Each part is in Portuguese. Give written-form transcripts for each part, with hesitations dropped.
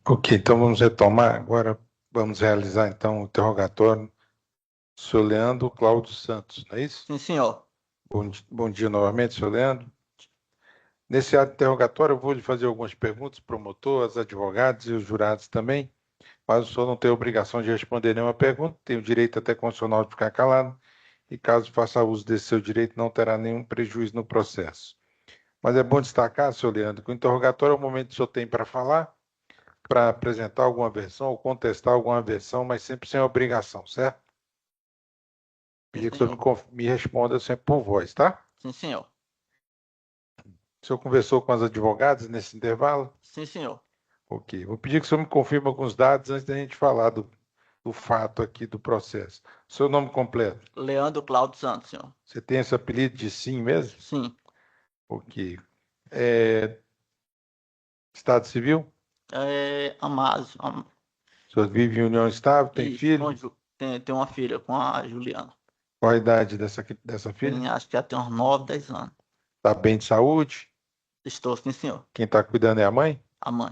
Ok, então vamos retomar. Agora vamos realizar então o interrogatório do senhor Leandro Cláudio Santos, não é isso? Sim, senhor. Bom dia novamente, senhor Leandro. Nesse ato interrogatório, eu vou lhe fazer algumas perguntas, promotor, as advogados e os jurados também, mas o senhor não tem obrigação de responder nenhuma pergunta, tem o direito até constitucional de ficar calado, e caso faça uso desse seu direito, não terá nenhum prejuízo no processo. Mas é bom destacar, senhor Leandro, que o interrogatório é o momento que o senhor tem para falar, para apresentar alguma versão ou contestar alguma versão, mas sempre sem obrigação, certo? Sim, Pedir que o senhor senhor. me responda sempre por voz, tá? Sim, senhor. O senhor conversou com as advogadas nesse intervalo? Sim, senhor. Ok. Vou pedir que o senhor me confirme alguns dados antes da gente falar do fato aqui do processo. Seu nome completo. Leandro Cláudio Santos, senhor. Você tem esse apelido de Sim mesmo? Sim. Ok. É, Estado civil? Amado. O senhor vive em união estável? Tem Isso. filho? Tem uma filha com a Juliana. Qual a idade dessa filha? Acho que já tem uns 9, 10 anos. Está bem de saúde? Estou, sim, senhor. Quem está cuidando é a mãe? A mãe.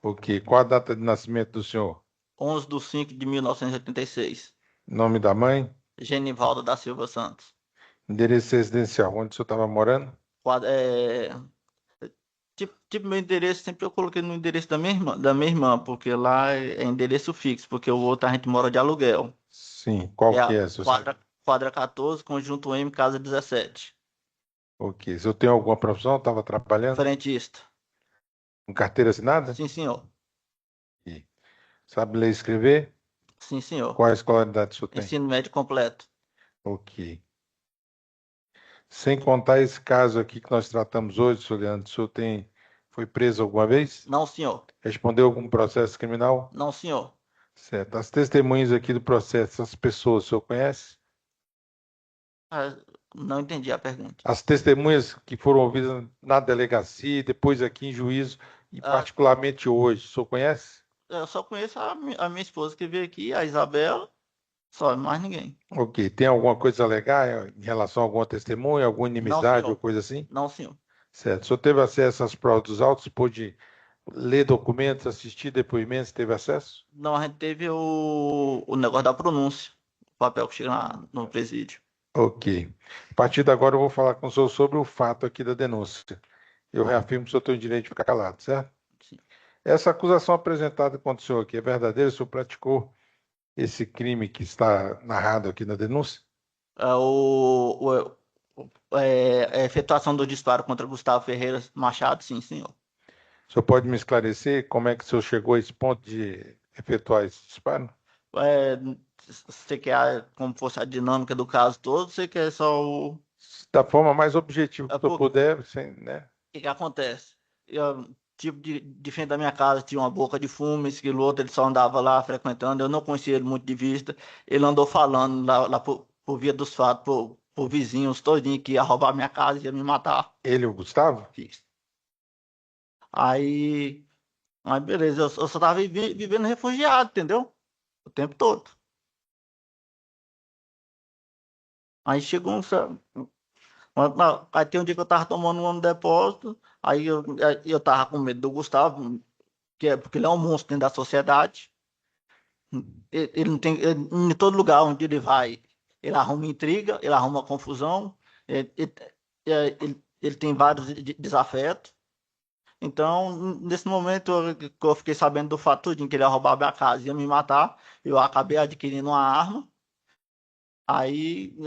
Ok. Qual a data de nascimento do senhor? 11/5/1986. Nome da mãe? Genivaldo da Silva Santos. Endereço residencial, onde o senhor estava morando? Quadra- é, tipo, meu endereço sempre eu coloquei no endereço da minha irmã, porque lá é endereço fixo, porque o outro a gente mora de aluguel. Sim, É qual que a é, senhor sabe? quadra 14, conjunto M, casa 17. Ok. Se eu tenho alguma profissão, estava trabalhando? Frentista. Com carteira assinada? Sim, senhor. E sabe ler e escrever? Sim, senhor. Qual a escolaridade o senhor tem? Ensino médio completo. Ok. Sem contar esse caso aqui que nós tratamos hoje, senhor Leandro, foi preso alguma vez? Não, senhor. Respondeu algum processo criminal? Não, senhor. Certo. As testemunhas aqui do processo, essas pessoas, o senhor conhece? Ah, não entendi a pergunta. As testemunhas que foram ouvidas na delegacia, depois aqui em juízo, e Ah, particularmente hoje, o senhor conhece? eu só conheço a minha esposa que veio aqui, a Isabela, só, mais ninguém. Ok. Tem alguma coisa a alegar em relação a alguma testemunha, alguma Não, inimizade ou senhor. coisa assim? Não, senhor. Certo. O senhor teve acesso às provas dos autos? Pôde ler documentos, assistir depoimentos? Teve acesso? Não, a gente teve o negócio da pronúncia, o papel que chega no presídio. Ok. A partir de agora eu vou falar com o senhor sobre o fato aqui da denúncia. Eu reafirmo que o senhor tem o direito de ficar calado, certo? Sim. Essa acusação apresentada contra o senhor aqui é verdadeira? O senhor praticou esse crime que está narrado aqui na denúncia? É, a efetuação do disparo contra Gustavo Ferreira Machado, sim, senhor. O senhor pode me esclarecer como é que o senhor chegou a esse ponto de efetuar esse disparo? É, você quer como fosse a dinâmica do caso todo, você quer só o. Da forma mais objetiva que o senhor Por puder, sem, né? que acontece? Tipo, de frente da minha casa tinha uma boca de fumo, esse aquilo outro, ele só andava lá frequentando, eu não conhecia ele muito de vista. Ele andou falando lá por via dos fatos, por vizinhos todinho que ia roubar minha casa, ia me matar. Ele, o Gustavo? Fiz. Aí, aí beleza, eu só tava vivendo refugiado, entendeu? O tempo todo. Aí chegou aí tem um dia que eu tava tomando um depósito, aí eu tava com medo do Gustavo, porque ele é um monstro dentro da sociedade. Ele não tem, em todo lugar onde ele vai, ele arruma intriga, ele arruma confusão, ele tem vários desafetos. Então, nesse momento que eu fiquei sabendo do fato de que ele ia roubar minha casa e ia me matar, eu acabei adquirindo uma arma. Aí,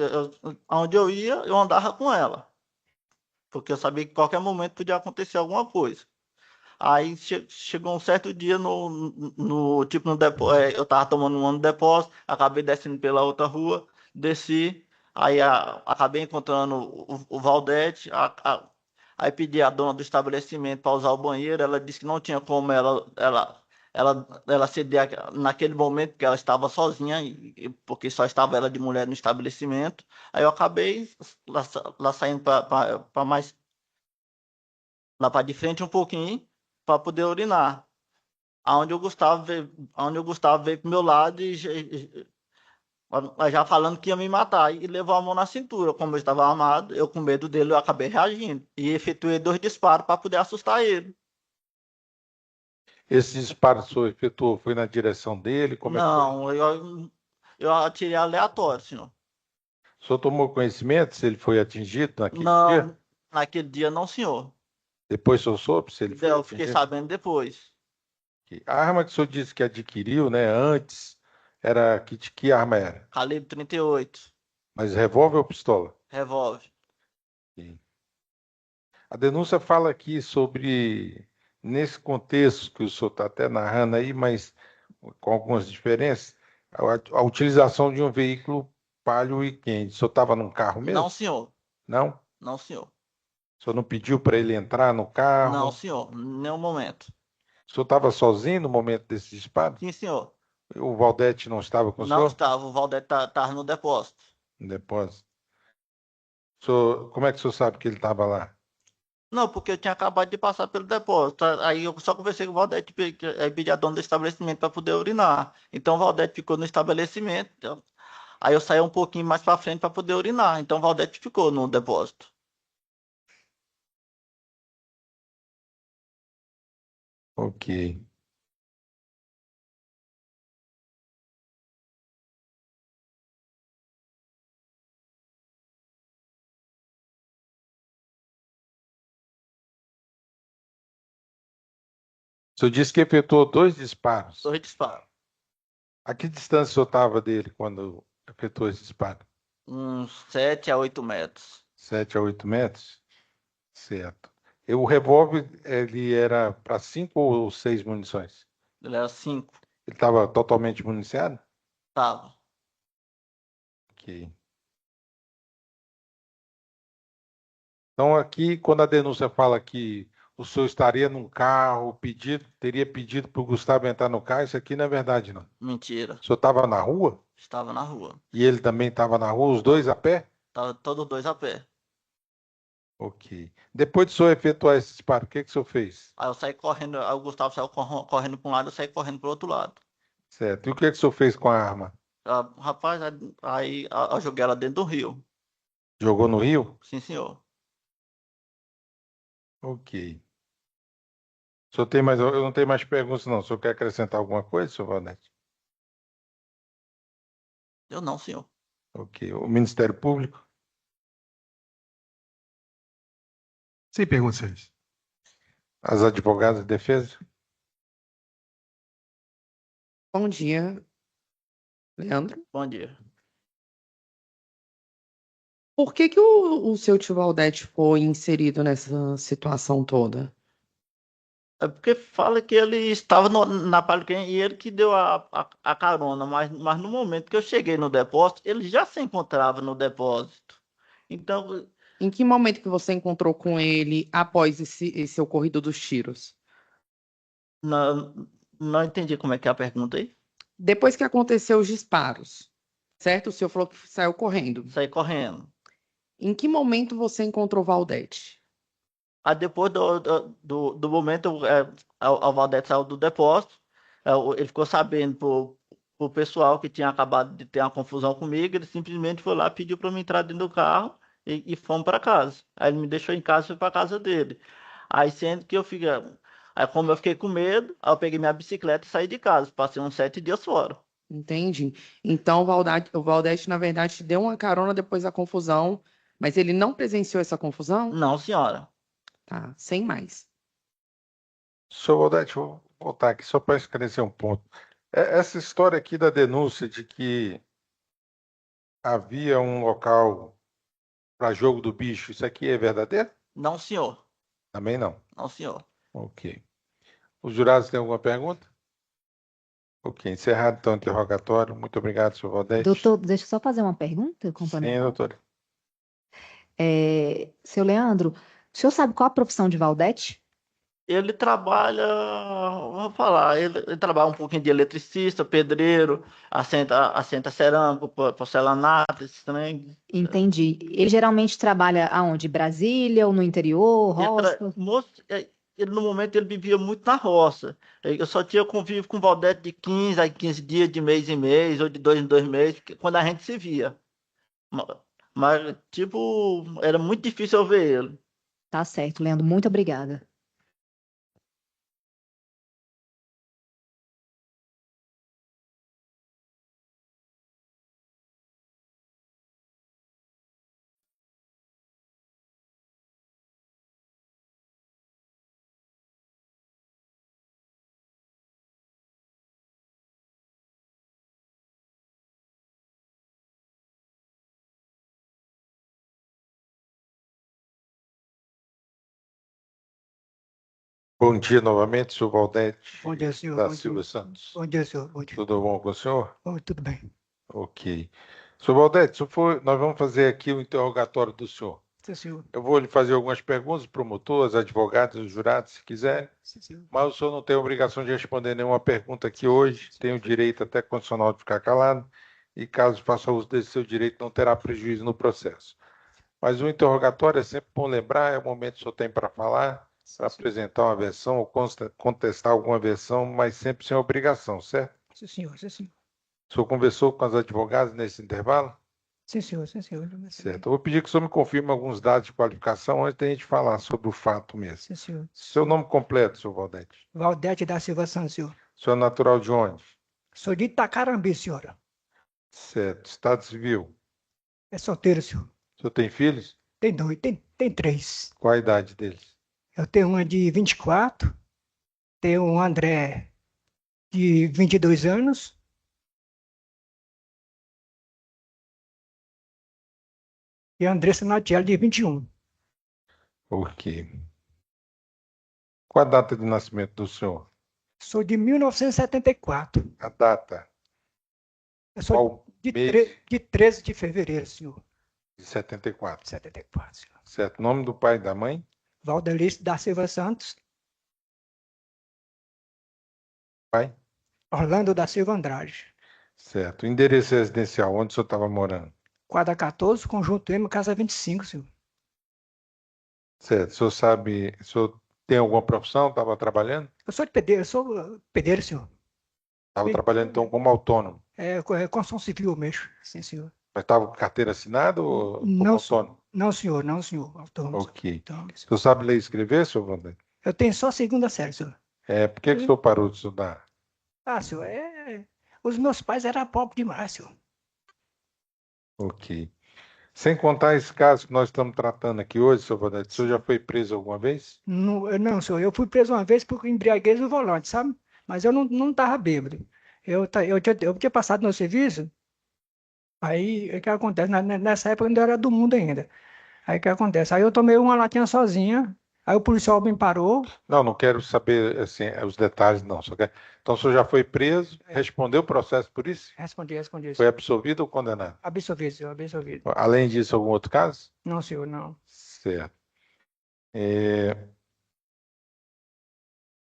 onde eu ia, eu andava com ela, porque eu sabia que qualquer momento podia acontecer alguma coisa. Aí chegou um certo dia tipo no depósito, eu tava tomando um ano de depósito, acabei descendo pela outra rua, desci, aí acabei encontrando o Valdete, aí pedi à dona do estabelecimento para usar o banheiro, ela disse que não tinha como ela ceder naquele momento, que ela estava sozinha, porque só estava ela de mulher no estabelecimento. Aí eu acabei lá saindo para mais lá para de frente um pouquinho para poder urinar. Aonde o Gustavo veio pro meu lado já falando que ia me matar e levou a mão na cintura. Como eu estava armado, eu com medo dele, eu acabei reagindo e efetuei 2 disparos para poder assustar ele. Esse disparo que o senhor efetuou foi na direção dele? Como é que foi? Não, eu atirei aleatório, senhor. O senhor tomou conhecimento se ele foi atingido naquele dia? Não, naquele dia não, senhor. Depois o senhor soube se ele foi Eu fiquei atingido? sabendo depois. A arma que o senhor disse que adquiriu, né, antes, era que arma era? Calibre 38, Mas revólver ou pistola? revólver. Sim. A denúncia fala aqui sobre, nesse contexto que o senhor está até narrando aí, mas com algumas diferenças, a utilização de um veículo Palio Weekend. O senhor estava num carro Não, mesmo? senhor. Não? Não, senhor. O senhor não pediu para ele entrar no Não, carro? senhor. Nenhum momento. O senhor estava sozinho no momento desse disparo? Sim, senhor. O Valdete não estava com o Não senhor estava. O Valdete estava no depósito. no depósito? Como é que o senhor sabe que ele estava lá? Não, porque eu tinha acabado de passar pelo depósito. Aí eu só conversei com o Valdete e pedi a dona do estabelecimento para poder urinar. Então o Valdete ficou no estabelecimento. Aí eu saí um pouquinho mais para frente para poder urinar. Então o Valdete ficou no depósito. Ok. O senhor disse que efetuou dois disparos. Dois disparos. A que distância o senhor estava dele quando efetuou esse disparo? Uns 7 a 8 metros. 7 a 8 metros? Certo. E o revólver, ele era para 5 ou 6 munições? Ele era 5. Ele estava totalmente municiado? Tava. Ok. Então, aqui, quando a denúncia fala que o senhor estaria num carro, teria pedido para o Gustavo entrar no carro, isso aqui não é verdade, não. Mentira. O senhor estava na rua? Estava na rua. E ele também estava na rua, os dois Tava, a pé? tava todos dois a pé. Ok. Depois de o senhor efetuar esse disparo, o que que o senhor fez? Aí eu saí correndo, aí o Gustavo saiu correndo para um lado, eu saí correndo para o outro lado. Certo. E o que que o senhor fez com a arma? Rapaz, aí eu joguei ela dentro do rio. Jogou no rio? Sim, senhor. Ok. O senhor tem mais, eu não tenho mais perguntas, não. O senhor quer acrescentar alguma coisa, senhor Valdete? Eu não, senhor. Ok. O Ministério Público? Sem perguntas, senhores. As advogadas de defesa? Bom dia, Leandro. Bom dia. Por que que o seu tio Valdete foi inserido nessa situação toda? É porque fala que ele estava na Paliquem e ele que deu a carona, mas no momento que eu cheguei no depósito, ele já se encontrava no depósito. Então, Em que momento que você encontrou com ele após esse ocorrido dos tiros? não, não entendi como é que é a pergunta aí. Depois que aconteceu os disparos, certo? O senhor falou que saiu correndo. Saí correndo. Em que momento você encontrou Valdete? Aí depois do momento, o Valdete saiu do depósito, ele ficou sabendo pro pessoal que tinha acabado de ter uma confusão comigo, ele simplesmente foi lá, pediu para eu entrar dentro do carro e fomos para casa. Aí ele me deixou em casa e fui para casa dele. Aí sendo que eu fiquei, aí como eu fiquei com medo, aí eu peguei minha bicicleta e saí de casa, passei uns 7 dias fora. Entende? Então, o Valdete, na verdade, te deu uma carona depois da confusão, mas ele não presenciou essa confusão? Não, senhora. Tá, sem mais. Senhor Valdete, vou voltar aqui só para esclarecer um ponto. Essa história aqui da denúncia de que havia um local para jogo do bicho, isso aqui é verdadeiro? Não, senhor. Também não. Não, senhor. Ok. Os jurados têm alguma pergunta? Ok, encerrado então o interrogatório. Muito obrigado, senhor Valdete. Doutor, deixa eu só fazer uma pergunta Sim, complementar. doutora. Seu Leandro, o senhor sabe qual a profissão de Valdete? Ele trabalha, vou falar, ele trabalha um pouquinho de eletricista, pedreiro, assenta cerâmico, porcelanato, esse trem. Entendi. Ele geralmente trabalha aonde? Brasília ou no interior, Ele, roça? ele, no momento, ele vivia muito na roça. Eu só tinha convívio com o Valdete de 15 a 15 dias, de mês em mês, ou de 2 em 2 meses, quando a gente se via. Ma- Mas, tipo, era muito difícil eu ver ele. Tá certo, Leandro. Muito obrigada. Bom dia novamente, senhor Valdete Bom dia, senhor. da Bom Silva dia. Santos. Bom dia, senhor. Bom dia. Tudo bom com o senhor? Tudo bem. Ok. Senhor Valdete, nós vamos fazer aqui o interrogatório do senhor. Sim, senhor. Eu vou lhe fazer algumas perguntas, promotores, advogados, os jurados, se quiser, Sim, senhor. mas o senhor não tem obrigação de responder nenhuma pergunta aqui hoje, tem o direito até condicional de ficar calado, e caso faça uso desse seu direito, não terá prejuízo no processo. Mas o interrogatório é sempre bom lembrar, é o momento que o senhor tem para falar, para apresentar uma versão ou contestar alguma versão, mas sempre sem obrigação, certo? Sim, senhor. Sim, senhor. O senhor conversou com as advogadas nesse intervalo? Sim, senhor. Sim, senhor. Certo. Eu vou pedir que o senhor me confirme alguns dados de qualificação antes da gente falar sobre o fato mesmo. Sim, senhor. Seu nome completo, senhor Valdete. Valdete da Silva Santos, senhor. O senhor é natural de onde? Sou de Itacarambi, senhora. Certo. Estado civil. É solteiro, senhor. O senhor tem filhos? Tem dois, tem três. Qual a idade deles? Eu tenho uma de 24, tenho um André de 22 anos, e a Andressa Natiela de 21. Ok. Qual a data de nascimento do senhor? Sou de 1974. A data? Eu sou Qual de, mês? de 13 de fevereiro, senhor. De 74. 74, senhor. Certo. Nome do pai e da mãe? Valdelice da Silva Santos. Pai? Orlando da Silva Andrade. Certo. Endereço residencial, onde o senhor estava morando? Quadra 14, Conjunto M, Casa 25, senhor. Certo. O senhor sabe, o senhor tem alguma profissão? Estava trabalhando? Eu sou de pedreiro, senhor. Estava trabalhando então como autônomo. É construção civil mesmo, sim, senhor. Mas estava com carteira assinada ou como Não, autônomo? não, senhor, autônomo. Ok. Autônomo, O senhor sabe ler e escrever, senhor Wander? eu tenho só segunda série, senhor. Por que o senhor parou de estudar? Ah, senhor, os meus pais eram pobres demais, senhor. Ok. Sem contar esse caso que nós estamos tratando aqui hoje, senhor Wander, o senhor já foi preso alguma vez? Não, senhor, eu fui preso uma vez por embriaguez no volante, sabe? Mas eu não estava bêbado. Eu tinha passado no serviço, aí o que acontece? Nessa época eu ainda era do mundo ainda. Aí o que acontece? Aí eu tomei uma latinha sozinha, aí o policial me parou. Não quero saber assim, os detalhes, não. Então o senhor já foi preso, respondeu o processo por isso? Respondi. Foi absolvido ou condenado? Absolvido, senhor, absolvido. Além disso, algum outro caso? Não, senhor, não. Certo.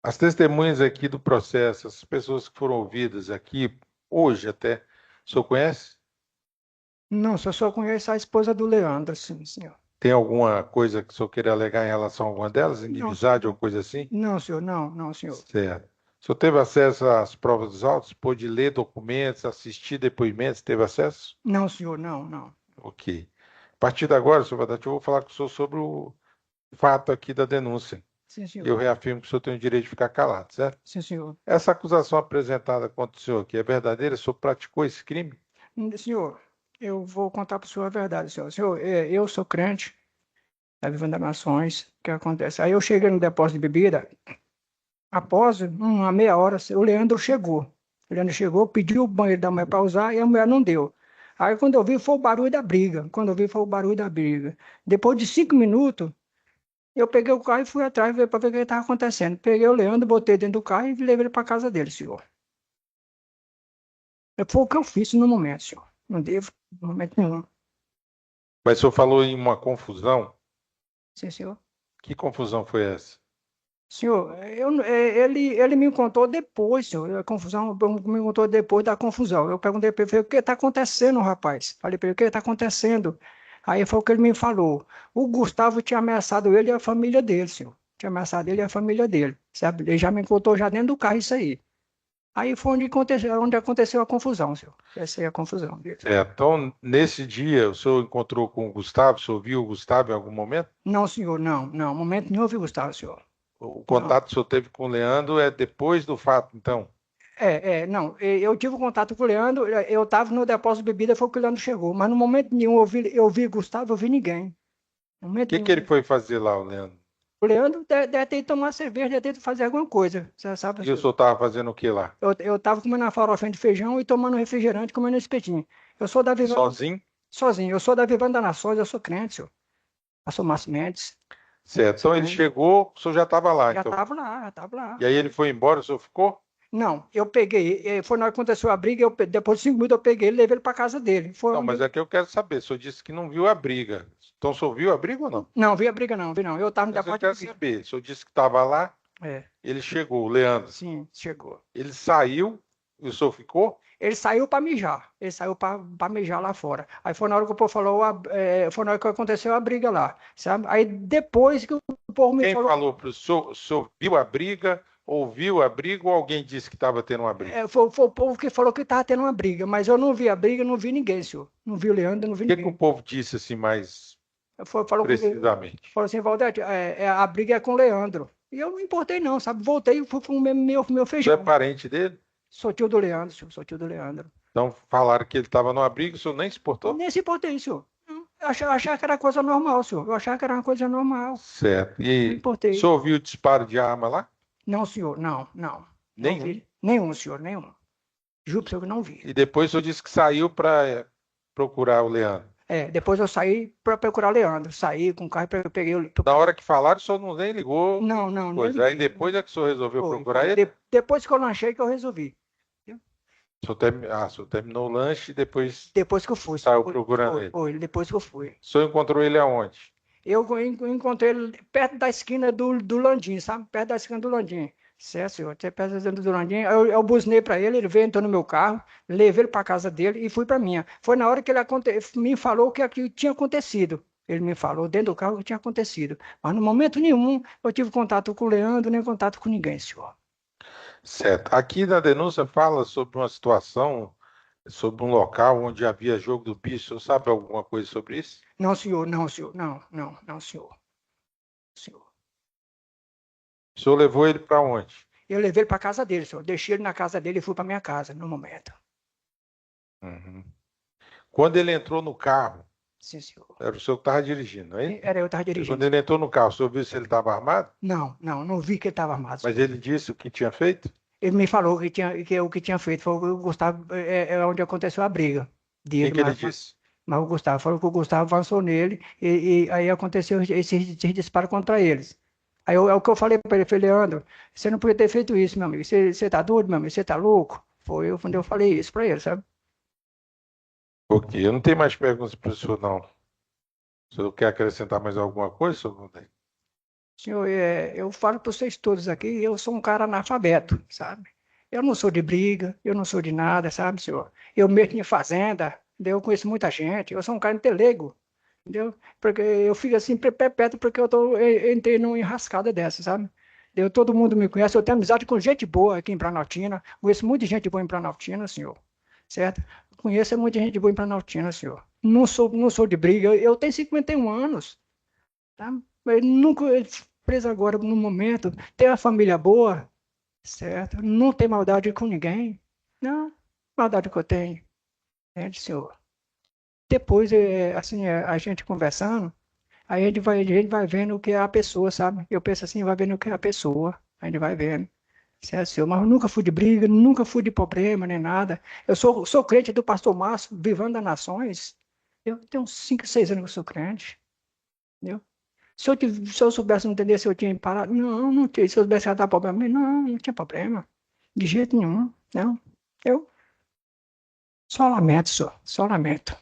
As testemunhas aqui do processo, as pessoas que foram ouvidas aqui, hoje até, o senhor conhece? Não, só conheço a esposa do Leandro, sim, senhor. Tem alguma coisa que o senhor queira alegar em relação a alguma delas? Não, Inimizade ou coisa assim? Não, senhor, não, senhor. Certo. O senhor teve acesso às provas dos autos? Pôde ler documentos, assistir depoimentos? Teve acesso? Não, senhor, não. Ok. A partir de agora, senhor Vadati, eu vou falar com o senhor sobre o fato aqui da denúncia. Sim, senhor. E eu reafirmo que o senhor tem o direito de ficar calado, certo? Sim, senhor. Essa acusação apresentada contra o senhor aqui é verdadeira? O senhor praticou esse crime? Senhor, eu vou contar para o senhor a verdade, senhor. Senhor, eu sou crente da Vivenda Nações. O que acontece? Aí eu cheguei no depósito de bebida, após uma meia hora, o Leandro chegou. O Leandro chegou, pediu o banheiro da mulher para usar e a mulher não deu. Aí quando eu vi, foi o barulho da briga. Depois de 5 minutos, eu peguei o carro e fui atrás para ver o que estava acontecendo. Peguei o Leandro, botei dentro do carro e levei ele para casa dele, senhor. Foi o que eu fiz no momento, senhor. Não devo, no momento nenhum. Mas o senhor falou em uma confusão. Sim, senhor. Que confusão foi essa? Senhor, ele me contou depois, senhor, a confusão, me contou depois da confusão. Eu perguntei para ele, o que está acontecendo, rapaz? Falei para ele, o que está acontecendo? Aí foi o que ele me falou. O Gustavo tinha ameaçado ele e a família dele, senhor. Tinha ameaçado ele e a família dele, sabe? Ele já me contou já dentro do carro isso aí. Aí foi onde aconteceu a confusão, senhor. Essa é a confusão. Então, nesse dia, o senhor encontrou com o Gustavo? O senhor viu o Gustavo em algum momento? Não, senhor, não. Momento nenhum eu vi o Gustavo, senhor. O contato que o senhor teve com o Leandro é depois do fato, então? Não. Eu tive contato com o Leandro, eu estava no depósito de bebida, foi que o Leandro chegou. Mas no momento nenhum eu vi Gustavo, eu vi ninguém. No O momento que nenhum. ele foi fazer lá, o Leandro? O Leandro deve ter ido tomar cerveja, deve ter ido fazer alguma coisa. Você sabe? E o senhor estava fazendo o que lá? Eu estava comendo uma farofinha de feijão e tomando refrigerante, comendo espetinho. Eu sou da Vivanda. Sozinho? Sozinho. Eu sou da Vivanda Nações, eu sou crente, senhor. Eu sou Márcio Mendes. Certo. Então ele chegou, o senhor já estava lá. Já Então. estava lá, já estava lá. E aí ele foi embora, o senhor ficou? Não, eu peguei, foi na hora que aconteceu a briga, depois de 5 minutos eu peguei ele e levei ele para casa dele. Foi Não, onde mas é que eu quero saber. O senhor disse que não viu a briga. Então o senhor viu a briga ou não? Não, vi a briga não, vi não. Eu estava no Mas eu depósito quero de briga. saber. O senhor disse que estava lá, É, ele chegou, o Leandro. sim, chegou. Ele saiu e o senhor ficou? Ele saiu para mijar, ele saiu para mijar lá fora. Aí foi na hora que o povo falou, foi na hora que aconteceu a briga lá, sabe? Aí depois que o povo me Quem falou, falou para o senhor viu a briga, ouviu a briga ou alguém disse que estava tendo uma briga? foi o povo que falou que estava tendo uma briga, mas eu não vi a briga, não vi ninguém, senhor. Não vi o Leandro, não vi O que o ninguém. povo disse assim mais Falou precisamente? falou assim, Valdete, a briga é com o Leandro. E eu não importei não, sabe? Voltei e fui com o meu O senhor é feijão. parente dele? Sou tio do Leandro, senhor, sou tio do Leandro. Então falaram que ele estava numa briga, o senhor nem se importou? Nem se importei, senhor. Eu achava que era coisa normal, senhor. Eu achava que era uma coisa normal. Certo. Não E importei. o senhor ouviu o disparo de arma lá? Não, senhor, não. Não Nenhum? vi. Nenhum, senhor, nenhum. Juro para o senhor que não vi. E depois o senhor disse que saiu para procurar o Leandro. Depois eu saí para procurar o Leandro. Saí com o carro, peguei o... Na hora que falaram, o senhor não nem ligou. Não, nem Pois liguei. aí depois é que o senhor resolveu Foi, procurar foi. ele? Depois que eu lanchei que eu resolvi. O senhor terminou o lanche e depois Depois que eu fui. saiu procurando ele. Foi, depois que eu fui. O senhor encontrou ele aonde? Eu encontrei ele perto da esquina do Landim, sabe? Perto da esquina do Landim. Certo, senhor? Perto da esquina do Landim. Eu buzinei para ele veio, entrou no meu carro, levei ele para casa dele e fui para minha. Foi na hora que ele me falou o que tinha acontecido. Ele me falou dentro do carro o que tinha acontecido. Mas no momento nenhum eu tive contato com o Leandro, nem contato com ninguém, senhor. Certo. Aqui na denúncia fala sobre uma situação, sobre um local onde havia jogo do bicho. O senhor sabe alguma coisa sobre isso? Não, senhor, não, senhor. Não, senhor. Senhor. O senhor levou ele para onde? Eu levei ele para casa dele, senhor. Deixei ele na casa dele e fui para minha casa no momento. Uhum. Quando ele entrou no carro, Sim, senhor. era o senhor que estava dirigindo, não é isso? Era eu que estava E dirigindo. quando ele entrou no carro, o senhor viu se ele estava armado? Não vi que ele estava armado. Mas ele disse o que tinha feito? Ele me falou que o que tinha feito foi o Gustavo, onde aconteceu a briga. O que ele disse? Mas o Gustavo falou que o Gustavo avançou nele e aí aconteceu esse disparo contra eles. Aí é o que eu falei para ele, falei, Leandro, você não podia ter feito isso, meu amigo. Você tá doido, meu amigo? Você tá louco? Foi eu quando eu falei isso para ele, sabe? Ok, eu não tenho mais perguntas para o senhor, não. O senhor quer acrescentar mais alguma coisa, senhor Valdete? Senhor, eu falo para vocês todos aqui, eu sou um cara analfabeto, sabe? Eu não sou de briga, eu não sou de nada, sabe, senhor? Eu mexo em fazenda, entendeu? Eu conheço muita gente, eu sou um cara inteleigo, entendeu? Porque eu fico assim perpétuo porque eu entrei numa enrascada dessa, sabe? Todo mundo me conhece, eu tenho amizade com gente boa aqui em Planaltina, conheço muita gente boa em Planaltina, senhor, certo? Conheço muita gente boa em Planaltina, senhor. Não sou de briga, eu tenho 51 anos, tá? Mas nunca preso agora no momento, tenho uma família boa, certo? Não tem maldade com ninguém, não, maldade que eu tenho, entende, senhor? Depois, assim, a gente conversando, aí a gente vai vendo o que é a pessoa, sabe? Eu penso assim, vai vendo o que é a pessoa, a gente vai vendo. Certo, senhor? Mas eu nunca fui de briga, nunca fui de problema, nem nada. Eu sou crente do pastor Márcio, Vivando das Nações. Eu tenho uns 5, 6 anos que eu sou crente. Entendeu? Se eu soubesse entender se eu tinha parado, não tinha. Se eu soubesse que dar problema, não tinha problema. De jeito nenhum. Não. Eu só lamento, senhor. Só lamento.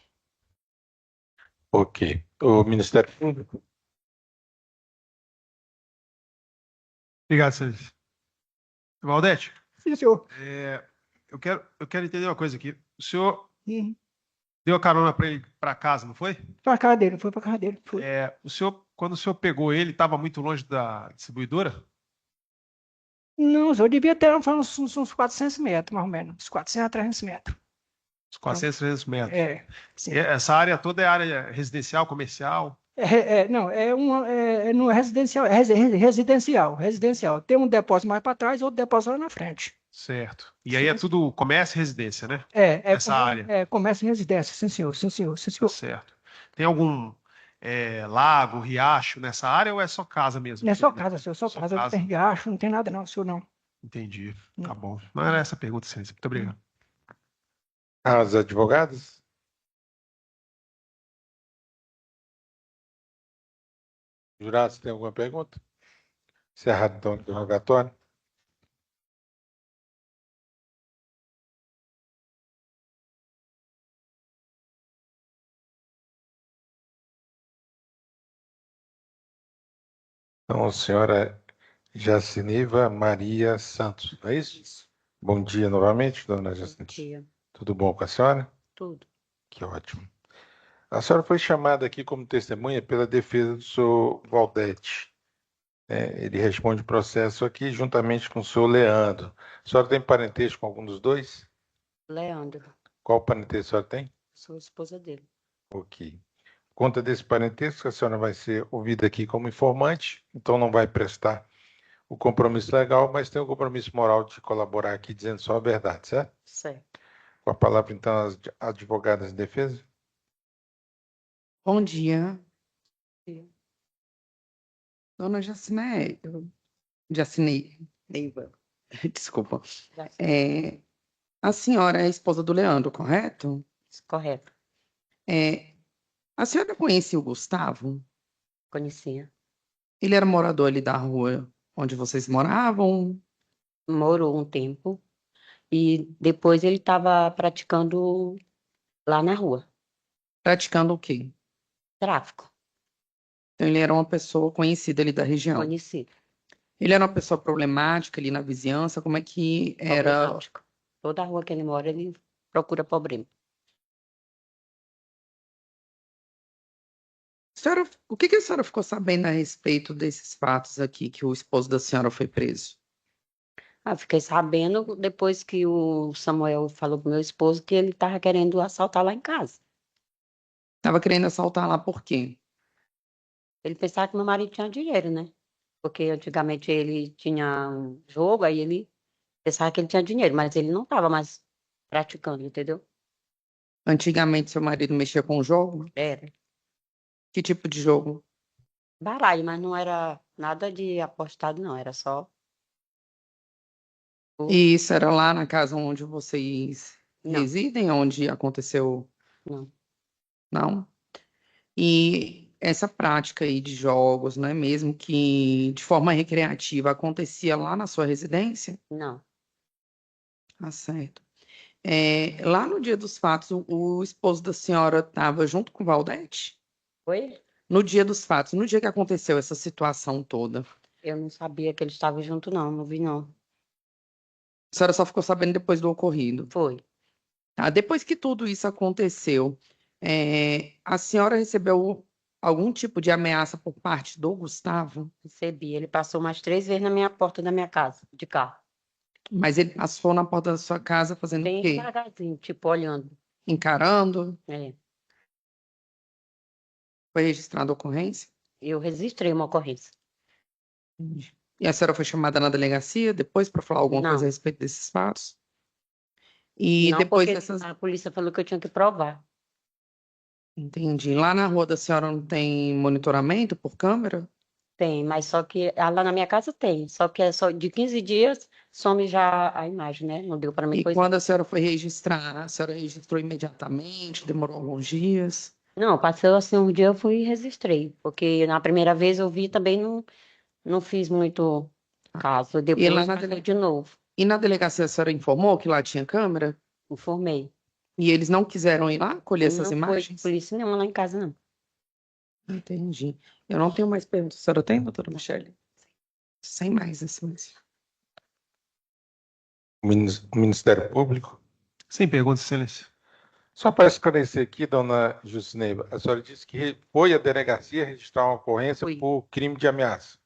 Ok. O Ministério Público? Obrigado, Sérgio. Valdete, Sim, senhor. eu quero entender uma coisa aqui. O senhor Uhum. deu a carona para ele para casa, não foi? Pra casa dele, foi pra casa dele. Foi. Quando o senhor pegou ele, estava muito longe da distribuidora? Não, eu devia ter uns 400 metros, mais ou menos. Uns 400 a 300 metros. Uns 400, 300 metros. Sim. E essa área toda é área residencial, comercial? Não, não é residencial, residencial. Tem um depósito mais para trás, outro depósito lá na frente. Certo. E aí é tudo comércio e residência, né? Essa área. Comércio e residência, sim, senhor. Tá certo. Tem algum lago, riacho nessa área ou é só casa mesmo? Não é só casa, senhor, só Só casa, não casa. tem riacho, não tem nada não, senhor, não. Entendi. Tá bom. Não era essa a pergunta, Ciência. Muito obrigado. As advogadas? Jurados, tem alguma pergunta? Encerrado então o interrogatório. Então, a senhora Jaciniva Maria Santos, não é isso? Bom dia novamente, dona Bom Jaciniva. dia, Tudo bom com a senhora? tudo. Que ótimo. A senhora foi chamada aqui como testemunha pela defesa do senhor Valdete. Ele responde o processo aqui juntamente com o senhor Leandro. A senhora tem parentesco com algum dos dois? Leandro, Qual parentesco a senhora tem? sou esposa dele. Ok. Conta desse parentesco, a senhora vai ser ouvida aqui como informante, então não vai prestar o compromisso legal, mas tem o compromisso moral de colaborar aqui dizendo só a verdade, certo? Certo. Com a palavra, então, as advogadas de defesa. Bom dia. Sim. Dona Jacineiva. Desculpa. Já- A senhora é a esposa do Leandro, correto? Correto, A senhora conhecia o Gustavo? conhecia. Ele era morador ali da rua onde vocês moravam? Morou um tempo e depois ele estava praticando lá na rua, Praticando o quê? tráfico, Então, ele era uma pessoa conhecida ali da região. conhecido, Ele era uma pessoa problemática ali na vizinhança? Como é que era? problemático. Toda rua que ele mora, ele procura problema. O que que a senhora ficou sabendo a respeito desses fatos aqui, que o esposo da senhora foi preso? Ah, fiquei sabendo depois que o Samuel falou pro meu esposo que ele estava querendo assaltar lá em casa. Estava querendo assaltar lá por quê? Ele pensava que meu marido tinha dinheiro, né? Porque antigamente ele tinha um jogo, aí ele pensava que ele tinha dinheiro, mas ele não estava mais praticando, entendeu? Antigamente seu marido mexia com o jogo? Era Que tipo de jogo? baralho, mas não era nada de apostado, não, era só. E isso era lá na casa onde vocês Não, residem, onde aconteceu, não, não? E essa prática aí de jogos, não é mesmo que de forma recreativa acontecia lá na sua residência? não. Tá certo. Lá no dia dos fatos, o esposo da senhora estava junto com o Valdete? Foi? No dia dos fatos, no dia que aconteceu essa situação toda. Eu não sabia que eles estavam juntos, não, não vi, não. A senhora só ficou sabendo depois do ocorrido. Foi. Tá? Depois que tudo isso aconteceu, a senhora recebeu algum tipo de ameaça por parte do Gustavo? Recebi. Ele passou mais 3 vezes na minha porta da minha casa, de carro. Mas ele passou na porta da sua casa fazendo o Bem quê? devagarzinho, tipo, olhando. Encarando? É. Foi registrada a ocorrência? Eu registrei uma ocorrência. E a senhora foi chamada na delegacia depois para falar alguma coisa a Não, respeito desses fatos? E não, depois porque dessas. a polícia falou que eu tinha que provar. Entendi. Lá na rua da senhora não tem monitoramento por câmera? Tem, mas só que lá na minha casa tem. Só que é só de 15 dias some já a imagem, né? Não deu para mim E coisa. quando a senhora foi registrar, a senhora registrou imediatamente? Demorou alguns dias? Não, passou assim um dia eu fui e registrei. Porque na primeira vez eu vi também não fiz muito caso. E lá Depois na, passou de novo. e na delegacia a senhora informou que lá tinha câmera? Informei. E eles não quiseram ir lá colher essas Não foi imagens? polícia nenhuma lá em casa, não. Entendi. Eu não tenho mais perguntas. A senhora tem, doutora Michele? Sem mais, excelência. O Ministério Público. Sem perguntas, excelência. Só para esclarecer aqui, dona Jusneiva, a senhora disse que foi à delegacia registrar uma ocorrência Fui. por crime de ameaça.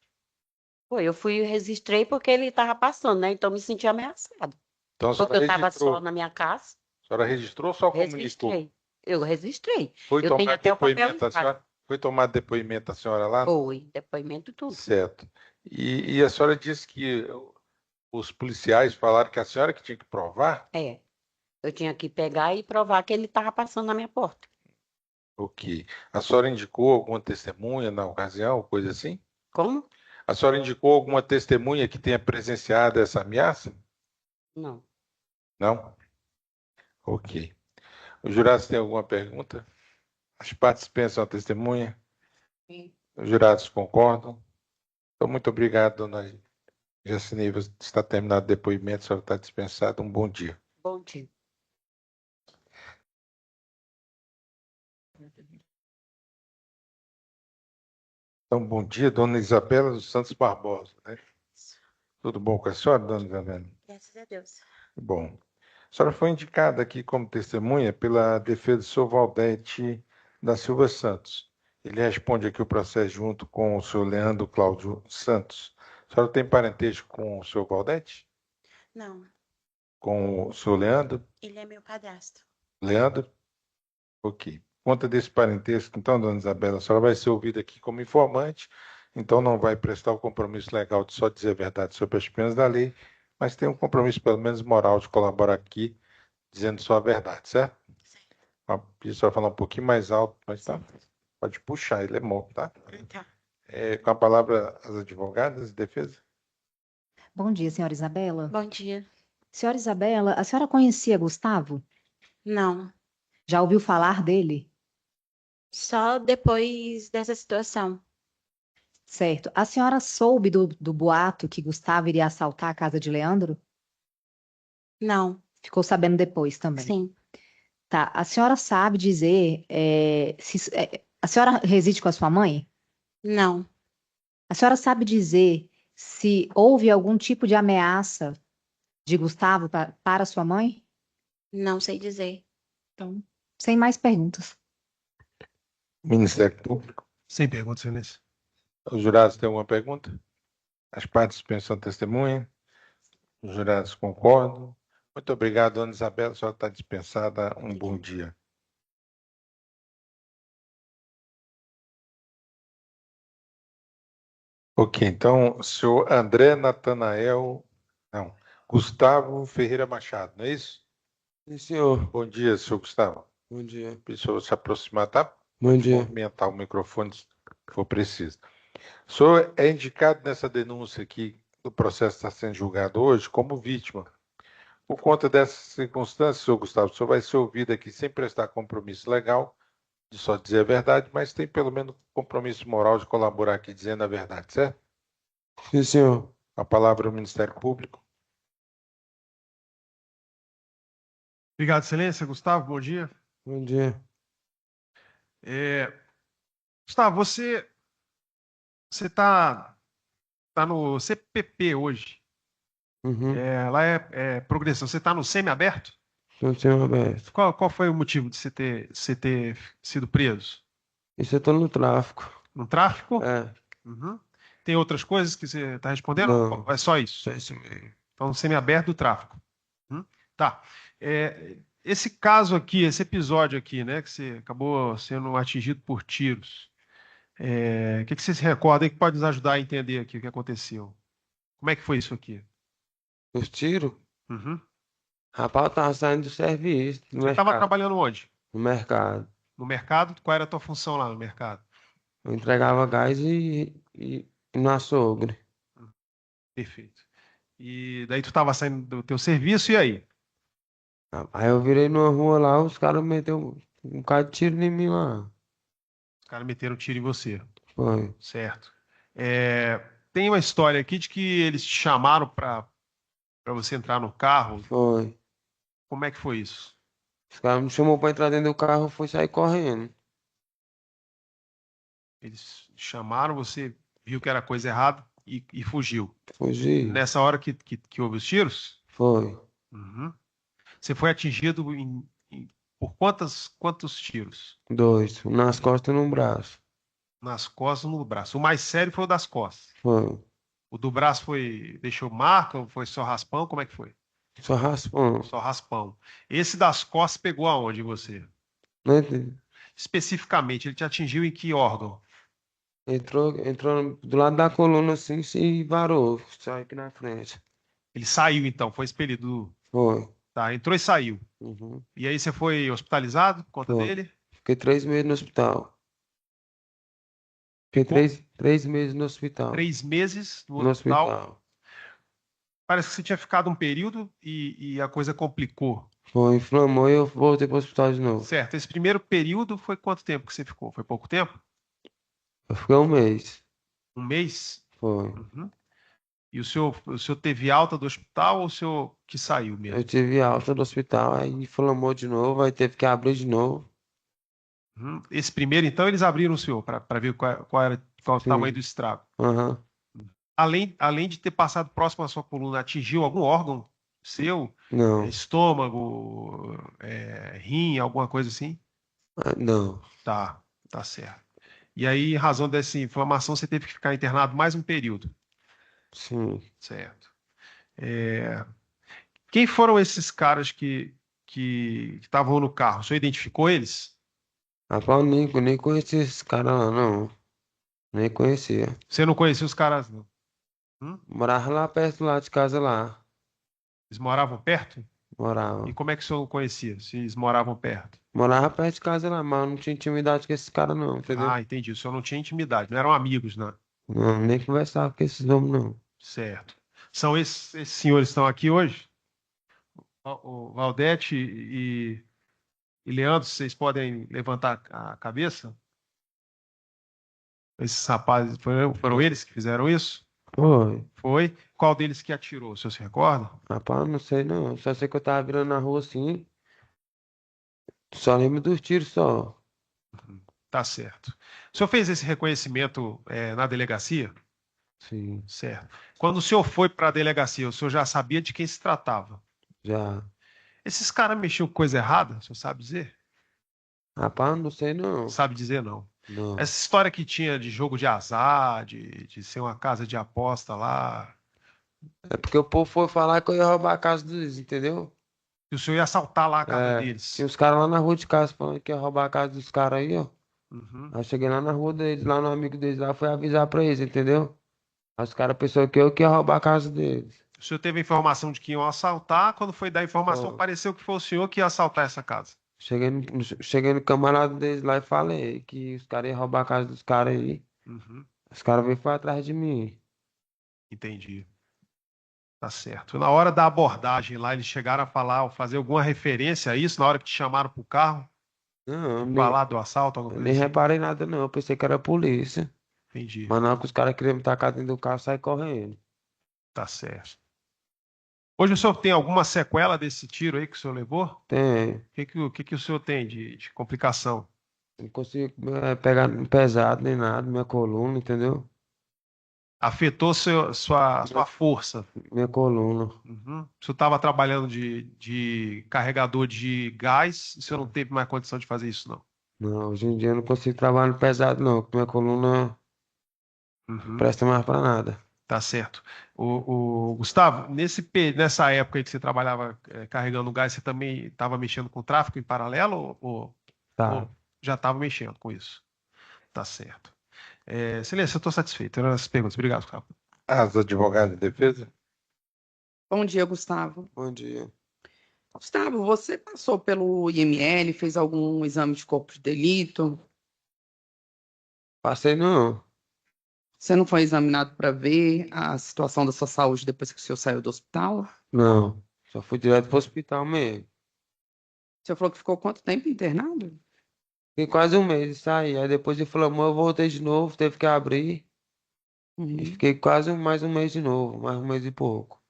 Foi, eu fui e registrei porque ele estava passando, né? Então me senti ameaçado. Então, a Porque senhora eu estava só registrou, na minha casa. a senhora registrou ou só comunicou? Registrei. Eu registrei. Foi Eu tenho tomado até o papel em depoimento da casa. senhora? Foi tomado depoimento da senhora lá? Foi, depoimento tudo. Certo. E a senhora disse que os policiais falaram que a senhora que tinha que provar? É. Eu tinha que pegar e provar que ele estava passando na minha porta. Ok. A senhora indicou alguma testemunha na ocasião, coisa assim? Como? A senhora indicou alguma testemunha que tenha presenciado essa ameaça? Não. Não? Ok. Os jurados têm alguma pergunta? As partes pensam a testemunha? Os jurados concordam? Então, muito obrigado, dona Jaciniva. Está terminado o depoimento, a senhora está dispensada. Um bom dia. Bom dia. Então, bom dia, dona Isabela dos Santos Barbosa, né? Tudo bom com a senhora, dona Isabela? Graças a Deus. Bom. A senhora foi indicada aqui como testemunha pela defesa do senhor Valdete da Silva Santos. Ele responde aqui o processo junto com o senhor Leandro Cláudio Santos. A senhora tem parentesco com o senhor Valdete? Não, Com o senhor Leandro? ele é meu padrasto. Leandro? Ok. Conta desse parentesco, então, dona Isabela, a senhora vai ser ouvida aqui como informante, então não vai prestar o compromisso legal de só dizer a verdade sobre as penas da lei, mas tem um compromisso, pelo menos moral, de colaborar aqui dizendo só a verdade, certo? Pedir só falar um pouquinho mais alto, mas tá. Pode puxar, ele é morto, tá? Tá. Com a palavra as advogadas de defesa. Bom dia, senhora Isabela. Bom dia. Senhora Isabela, a senhora conhecia Gustavo? Não, Já ouviu falar dele? só depois dessa situação. Certo. A senhora soube do boato que Gustavo iria assaltar a casa de Leandro? Não, Ficou sabendo depois também. sim, Tá. A senhora sabe dizer a senhora reside com a sua mãe? não, A senhora sabe dizer se houve algum tipo de ameaça de Gustavo para sua mãe? não sei dizer. Então, sem mais perguntas. Ministério Público. Sem pergunta, excelência. Os jurados têm alguma pergunta? As partes pensam testemunha? Os jurados concordam? Muito obrigado, dona Isabela. A senhora está dispensada. Um bom dia. Ok, então, o senhor André Natanael. Não, Gustavo Ferreira Machado, não é isso? Sim, senhor. Bom dia, senhor Gustavo. Bom dia. Pessoal, se aproximar, tá? Bom dia. Movimentar o microfone se for preciso. O senhor é indicado nessa denúncia aqui, do processo que está sendo julgado hoje, como vítima. Por conta dessas circunstâncias, senhor Gustavo, o senhor vai ser ouvido aqui sem prestar compromisso legal, de só dizer a verdade, mas tem pelo menos compromisso moral de colaborar aqui dizendo a verdade, certo? Sim, senhor. A palavra ao Ministério Público. Obrigado, excelência. Gustavo, bom dia. Bom dia. Gustavo, você está no CPP hoje. Uhum. Lá é progressão. Você está no semiaberto? Não tenho aberto. Qual foi o motivo de você ter sido preso? Isso eu tô no tráfico. No tráfico? É. Uhum. Tem outras coisas que você está respondendo? Não. É só isso? Só isso mesmo. Então, semiaberto do tráfico. Tá. Esse caso aqui, esse episódio aqui, né, que você acabou sendo atingido por tiros, o que você se recorda aí que pode nos ajudar a entender aqui o que aconteceu? Como é que foi isso aqui? Os tiros? Uhum. Rapaz, eu tava saindo do serviço. No Você estava mercado. trabalhando onde? No mercado. No mercado? Qual era a tua função lá no mercado? Eu entregava gás e no açougue. Perfeito. E daí tu estava saindo do teu serviço e aí? Aí eu virei numa rua lá, os caras meteram um bocado de tiro em mim lá. Os caras meteram tiro em você. Foi. Certo. Tem uma história aqui de que eles te chamaram para você entrar no carro. Foi. Como é que foi isso? Os caras me chamou pra entrar dentro do carro, eu fui sair correndo. Eles chamaram, você viu que era coisa errada e fugiu. Fugi. Nessa hora que houve os tiros? Foi. Uhum. Você foi atingido por quantos tiros? 2. Um nas costas e no braço. Nas costas e no braço. O mais sério foi o das costas. Foi. O do braço deixou marca ou foi só raspão? Como é que foi? Só raspão. Só raspão. Esse das costas pegou aonde em você? Não entendi. Especificamente, ele te atingiu em que órgão? Entrou do lado da coluna assim, se varou. Saiu aqui na frente. Ele saiu então, foi expelido. Foi. Tá, entrou e saiu. Uhum. E aí você foi hospitalizado por conta Foi. dele? Fiquei 3 meses no hospital. Fiquei 3 meses no hospital. 3 meses no No hospital. hospital. Parece que você tinha ficado um período e a coisa complicou. Foi, inflamou e eu voltei pro hospital de novo. Certo. Esse primeiro período foi quanto tempo que você ficou? Foi pouco tempo? Eu fiquei um mês. Um mês? Foi. Uhum. E o senhor teve alta do hospital ou o senhor que saiu mesmo? Eu tive alta do hospital, aí inflamou de novo, aí teve que abrir de novo. Uhum. Esse primeiro, então, eles abriram o senhor para ver qual o tamanho do Sim. estrago. Aham. Além de ter passado próximo à sua coluna, atingiu algum órgão seu? Não. Estômago, rim, alguma coisa assim? Não. Tá certo. E aí, em razão dessa inflamação, você teve que ficar internado mais um período. Sim. Certo. É, Quem foram esses caras que estavam no carro? O senhor identificou eles? Rapaz, eu nem conhecia esses caras lá, não. Nem conhecia. Você não conhecia os caras, não? Morava lá perto lá de casa lá. Eles moravam perto? E Morava. como é que o senhor conhecia? Se eles moravam perto? Morava perto de casa lá, mas eu não tinha intimidade com esses caras não, entendeu? Ah, entendi. O senhor não tinha intimidade, não eram amigos, né? Não, nem conversava com esses homens, não. Certo. São esses senhores que estão aqui hoje? O Valdete e Leandro, vocês podem levantar a cabeça? Esses rapazes, foram eles que fizeram isso? Foi. Foi. Qual deles que atirou? O senhor se recorda? Rapaz, não sei não. Só sei que eu tava virando na rua assim. Só lembro dos tiros só. Tá certo. O senhor fez esse reconhecimento, na delegacia? Sim, Certo. Quando o senhor foi para a delegacia, o senhor já sabia de quem se tratava? já. Esses caras mexiam com coisa errada? O senhor sabe dizer? Rapaz, não sei não. Sabe dizer não. Não. Essa história que tinha de jogo de azar, de ser uma casa de aposta lá, É porque o povo foi falar que eu ia roubar a casa deles, entendeu? que o senhor ia assaltar lá a casa É, tinha deles. os caras lá na rua de casa falando que ia roubar a casa dos caras aí, ó. Uhum. Aí eu cheguei lá na rua deles, lá no amigo deles lá, fui avisar pra eles, entendeu? Aí os caras pensaram que eu que ia roubar a casa deles. O senhor teve a informação de que iam assaltar, quando foi dar a informação, Ó, pareceu que foi o senhor que ia assaltar essa casa. cheguei no camarada deles lá e falei que os caras iam roubar a casa dos caras aí. Uhum. Os caras veio foi atrás de mim. Entendi. Tá certo. Na hora da abordagem lá, eles chegaram a falar, ou fazer alguma referência a isso, na hora que te chamaram pro carro, Não, falar do assalto, alguma eu coisa nem assim? reparei nada não, eu pensei que era a polícia. Entendi. Mas na hora que os caras queriam me tacar dentro do carro, sai correndo. Tá certo. Hoje o senhor tem alguma sequela desse tiro aí que o senhor levou? Tem, O que o senhor tem de complicação? não consigo pegar pesado nem nada, minha coluna, entendeu? Afetou sua Minha, força? minha coluna. Uhum. O senhor estava trabalhando de carregador de gás, e o senhor não teve mais condição de fazer isso, não? Não, hoje em dia eu não consigo trabalhar pesado não, porque minha coluna não Uhum. presta mais pra nada. Tá certo. O Gustavo, nessa época aí que você trabalhava carregando gás, você também estava mexendo com tráfico em paralelo Tá. ou já estava mexendo com isso? Tá certo. Silêncio, eu estou satisfeito. Eram as perguntas. Obrigado, Gustavo. As advogadas de defesa? Bom dia, Gustavo. Bom dia. Gustavo, você passou pelo IML, fez algum exame de corpo de delito? Passei não. Você não foi examinado para ver a situação da sua saúde depois que o senhor saiu do hospital? Não. Só fui direto pro hospital mesmo. O senhor falou que ficou quanto tempo internado? Fiquei quase um mês de sair. Aí depois ele falou, eu voltei de novo, teve que abrir. E Uhum. fiquei quase mais um mês de novo, mais um mês e pouco.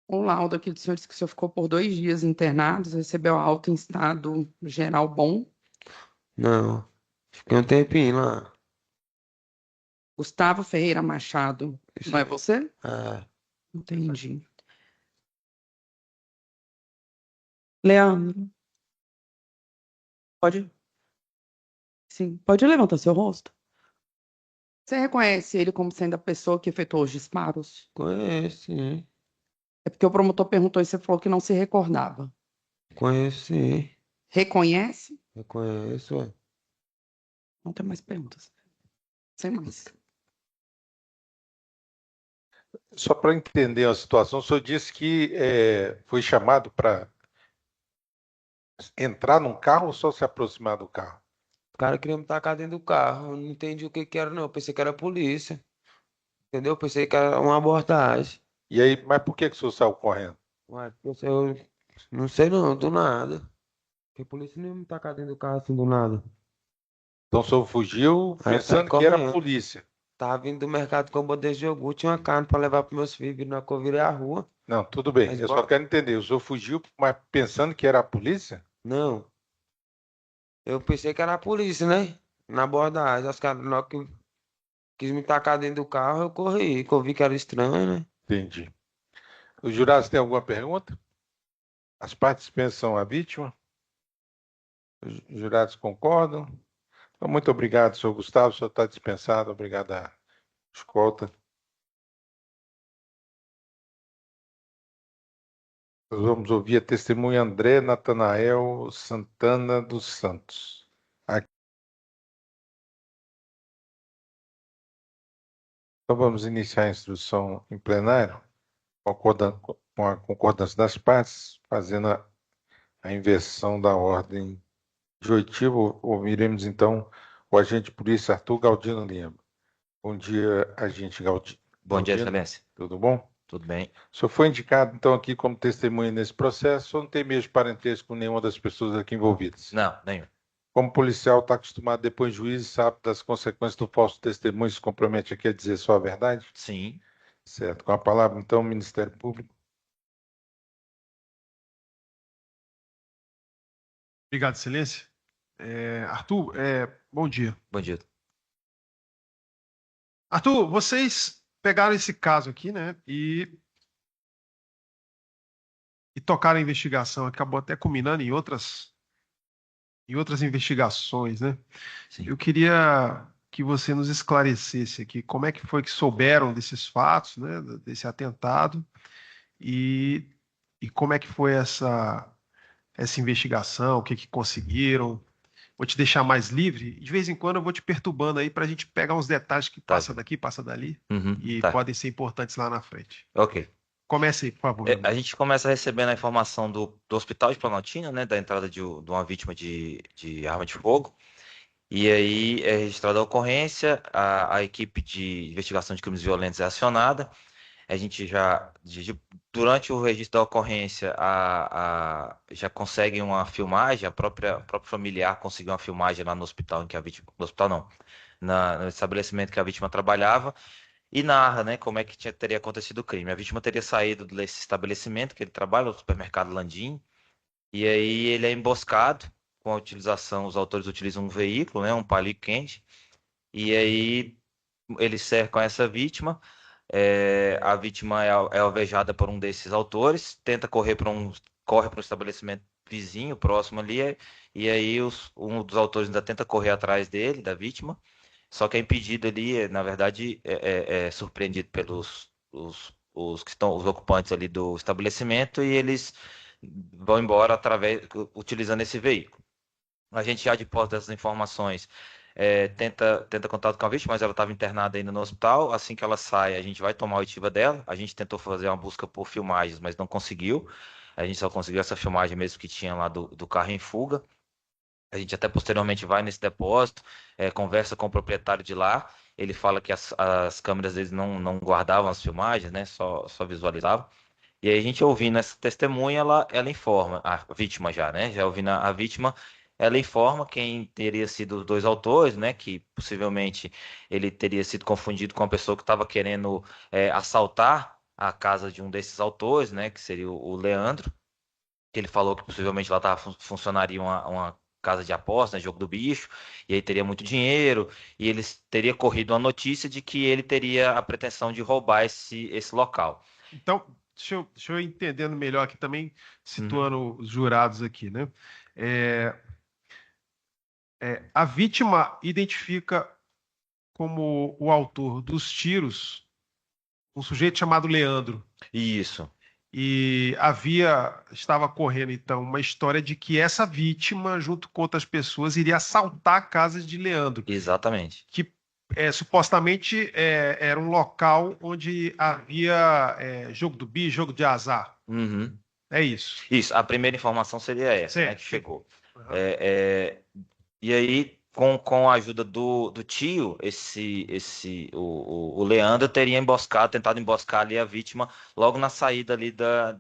O laudo aqui do senhor disse que o senhor ficou por 2 dias internado, recebeu alta em estado geral bom. Não. Fiquei um tempinho lá. Gustavo Ferreira Machado, Isso não é aí. você? É. Entendi. Leandro, pode? Sim, pode levantar seu rosto. Você reconhece ele como sendo a pessoa que efetuou os disparos? Conheço, sim. É porque o promotor perguntou e você falou que não se recordava. Conheço, sim. Reconhece? Eu conheço, ué. Não tem mais perguntas. Sem mais. Só para entender a situação, o senhor disse que foi chamado para entrar num carro ou só se aproximar do carro? O cara queria me tacar dentro do carro. Eu não entendi o que que era, não. Eu pensei que era a polícia. Entendeu? Eu pensei que era uma abordagem. E aí, mas por que que o senhor saiu correndo? Ué, eu não sei não, do nada. Porque a polícia não ia me tacar dentro do carro assim do nada. Então o senhor fugiu Aí eu saí pensando que era a correndo. polícia. Tava vindo do mercado com bandeja de iogurte, tinha uma carne para levar para meus filhos, na que eu virei a rua. Não, tudo bem. Mas Eu só bora. quero entender. O senhor fugiu, mas pensando que era a polícia? Não, eu pensei que era a polícia, né? Na abordagem. Os caras, na hora que quis me tacar dentro do carro, eu corri, que eu vi que era estranho, né? Entendi. Os jurados têm alguma pergunta? As partes pensam a vítima? Os jurados concordam? Então, muito obrigado, senhor Gustavo. O senhor está dispensado. Obrigado à escolta. Nós vamos ouvir a testemunha André Natanael Santana dos Santos. Então, vamos iniciar a instrução em plenário, com a concordância das partes, fazendo a inversão da ordem de oitivo. Ouviremos, então, o agente de polícia Arthur Galdino Lima. Bom dia, agente Galdino. Bom dia, Excelência. Tudo bom? Tudo bem? O senhor foi indicado, então, aqui como testemunha nesse processo. O senhor não tem meio de parentesco com nenhuma das pessoas aqui envolvidas? Não, nenhum. Como policial, está acostumado depois juiz, sabe das consequências do falso testemunho, se compromete aqui a dizer só a verdade? Sim. Certo. Com a palavra, então, o Ministério Público. Obrigado, Excelência. Arthur, bom dia. Bom dia. Arthur, vocês pegaram esse caso aqui, né, e tocaram a investigação, acabou até culminando em outras investigações, né? Sim. Eu queria que você nos esclarecesse aqui como é que foi que souberam desses fatos, né, desse atentado, e como é que foi essa investigação, o que que conseguiram. Vou te deixar mais livre. De vez em quando eu vou te perturbando aí para a gente pegar uns detalhes que passa daqui, passa dali, e tá. podem ser importantes lá na frente. Ok. Comece aí, por favor. A gente começa recebendo a informação do Hospital de Planaltina, né, da entrada de uma vítima de arma de fogo. E aí é registrada a ocorrência, a equipe de investigação de crimes violentos é acionada. A gente já, durante o registro da ocorrência, já consegue uma filmagem, o próprio familiar conseguiu uma filmagem lá no hospital em que a vítima, no hospital não, no estabelecimento que a vítima trabalhava, e narra, né, como é que teria acontecido o crime. A vítima teria saído desse estabelecimento que ele trabalha, o supermercado Landim, e aí ele é emboscado com a utilização, os autores utilizam um veículo, né, um palio quente, e aí eles cercam essa vítima. A vítima é alvejada por um desses autores, tenta corre para um estabelecimento vizinho, próximo ali, e aí um dos autores ainda tenta correr atrás dele, da vítima, só que é impedido ali, na verdade, é surpreendido pelos os que estão, os ocupantes ali do estabelecimento, e eles vão embora utilizando esse veículo. A gente já de posse dessas informações tenta contato com a vítima, mas ela estava internada ainda no hospital. Assim que ela sai, a gente vai tomar a oitiva dela. A gente tentou fazer uma busca por filmagens, mas não conseguiu. A gente só conseguiu essa filmagem mesmo que tinha lá do carro em fuga. A gente até posteriormente vai nesse depósito, conversa com o proprietário de lá. Ele fala que as câmeras deles não guardavam as filmagens, né? Só visualizavam. E aí a gente ouvindo essa testemunha, ela informa, a vítima já, né? Já ouvindo a vítima, ela informa quem teria sido os dois autores, né? Que possivelmente ele teria sido confundido com a pessoa que estava querendo assaltar a casa de um desses autores, né? Que seria o Leandro. Que ele falou que possivelmente lá funcionaria uma casa de aposta, né, jogo do bicho, e aí teria muito dinheiro, e eles teria corrido a notícia de que ele teria a pretensão de roubar esse local. Então, deixa eu entendendo melhor aqui também, situando os jurados aqui, né? A vítima identifica como o autor dos tiros um sujeito chamado Leandro. Isso. E estava correndo, então, uma história de que essa vítima, junto com outras pessoas, iria assaltar a casa de Leandro. Exatamente. Que supostamente era um local onde havia jogo do bicho, jogo de azar. Uhum. É isso. Isso, a primeira informação seria essa, né, que chegou. E aí, com a ajuda do tio, o Leandro teria tentado emboscar ali a vítima logo na saída ali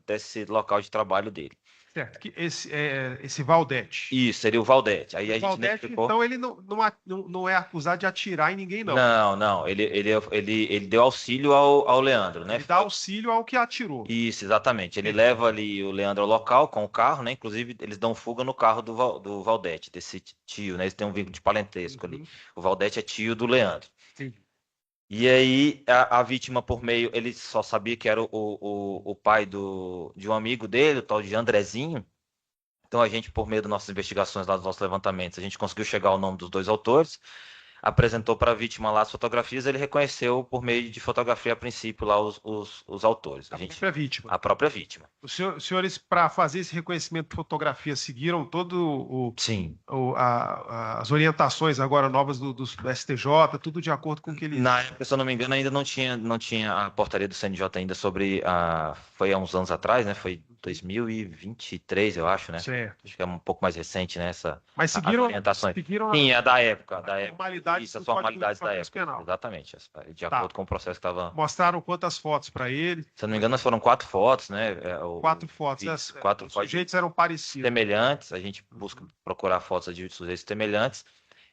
desse local de trabalho dele. Certo, que esse Valdete. Isso, seria o Valdete. Aí a O gente Valdete, identificou. então, ele não é acusado de atirar em ninguém, não. Não. Ele deu auxílio ao Leandro, né? Ele dá auxílio ao que atirou. Isso, exatamente. Ele Entendi. leva ali o Leandro ao local com o carro, né? Inclusive, eles dão fuga no carro do Valdete, desse tio, né? Eles têm um vínculo de parentesco ali. O Valdete é tio do Leandro. Entendi. E aí, a vítima, por meio, ele só sabia que era o pai de um amigo dele, o tal de Andrezinho. Então, a gente, por meio das nossas investigações, lá dos nossos levantamentos, a gente conseguiu chegar ao nome dos dois autores, apresentou para a vítima lá as fotografias, ele reconheceu por meio de fotografia a princípio lá os autores. A própria vítima. A própria vítima. Os senhores, para fazer esse reconhecimento de fotografia, seguiram todo Sim. as orientações agora novas do STJ, tudo de acordo com o que ele... Na época, se eu não me engano, ainda não tinha a portaria do CNJ ainda sobre foi há uns anos atrás, né? Foi 2023, eu acho, né? Certo. Acho que é um pouco mais recente, né? Mas as orientações. Sim, é da época. Isso, as formalidades da época. Penal. Exatamente. De acordo com o processo que estava. Mostraram quantas fotos para ele? Se eu não me engano, foram 4 fotos, né? 4 fotos. Os sujeitos eram parecidos. Semelhantes. A gente busca procurar fotos de sujeitos semelhantes.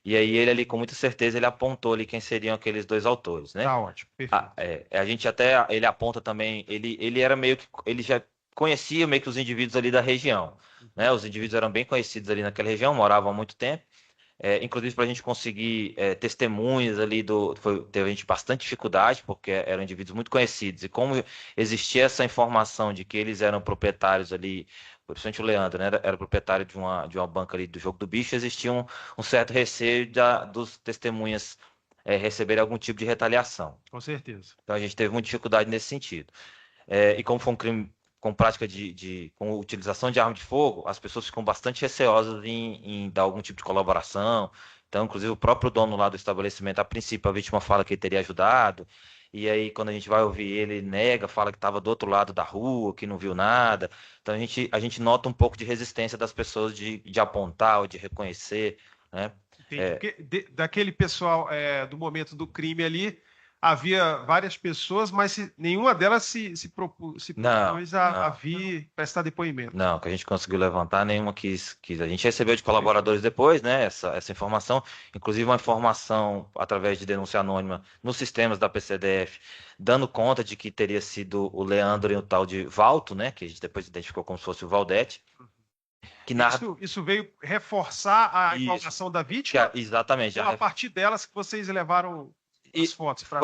E aí ele ali, com muita certeza, ele apontou ali quem seriam aqueles dois autores, né? Tá ótimo, perfeito. A gente até, ele aponta também, ele era meio que, ele já conhecia meio que os indivíduos ali da região, né? Os indivíduos eram bem conhecidos ali naquela região, moravam há muito tempo. Inclusive para a gente conseguir testemunhas ali teve a gente bastante dificuldade, porque eram indivíduos muito conhecidos. E como existia essa informação de que eles eram proprietários ali, principalmente o Leandro, né, era proprietário de uma banca ali do Jogo do Bicho, existia um certo receio dos testemunhas receberem algum tipo de retaliação. Com certeza. Então a gente teve muita dificuldade nesse sentido. E como foi um crime com prática com utilização de arma de fogo, as pessoas ficam bastante receosas em dar algum tipo de colaboração. Então, inclusive, o próprio dono lá do estabelecimento, a princípio, a vítima fala que ele teria ajudado, e aí, quando a gente vai ouvir ele nega, fala que estava do outro lado da rua, que não viu nada. Então, a gente nota um pouco de resistência das pessoas de apontar ou de reconhecer, né? Entendi. Porque daquele pessoal do momento do crime ali, havia várias pessoas, mas nenhuma delas se propôs a vir prestar depoimento. Não, que a gente conseguiu levantar, nenhuma quis. A gente recebeu de colaboradores depois, né, essa informação, inclusive uma informação através de denúncia anônima nos sistemas da PCDF, dando conta de que teria sido o Leandro e o tal de Valto, né, que a gente depois identificou como se fosse o Valdete. Isso veio reforçar a informação da vítima? Exatamente. A partir delas que vocês levaram as fotos para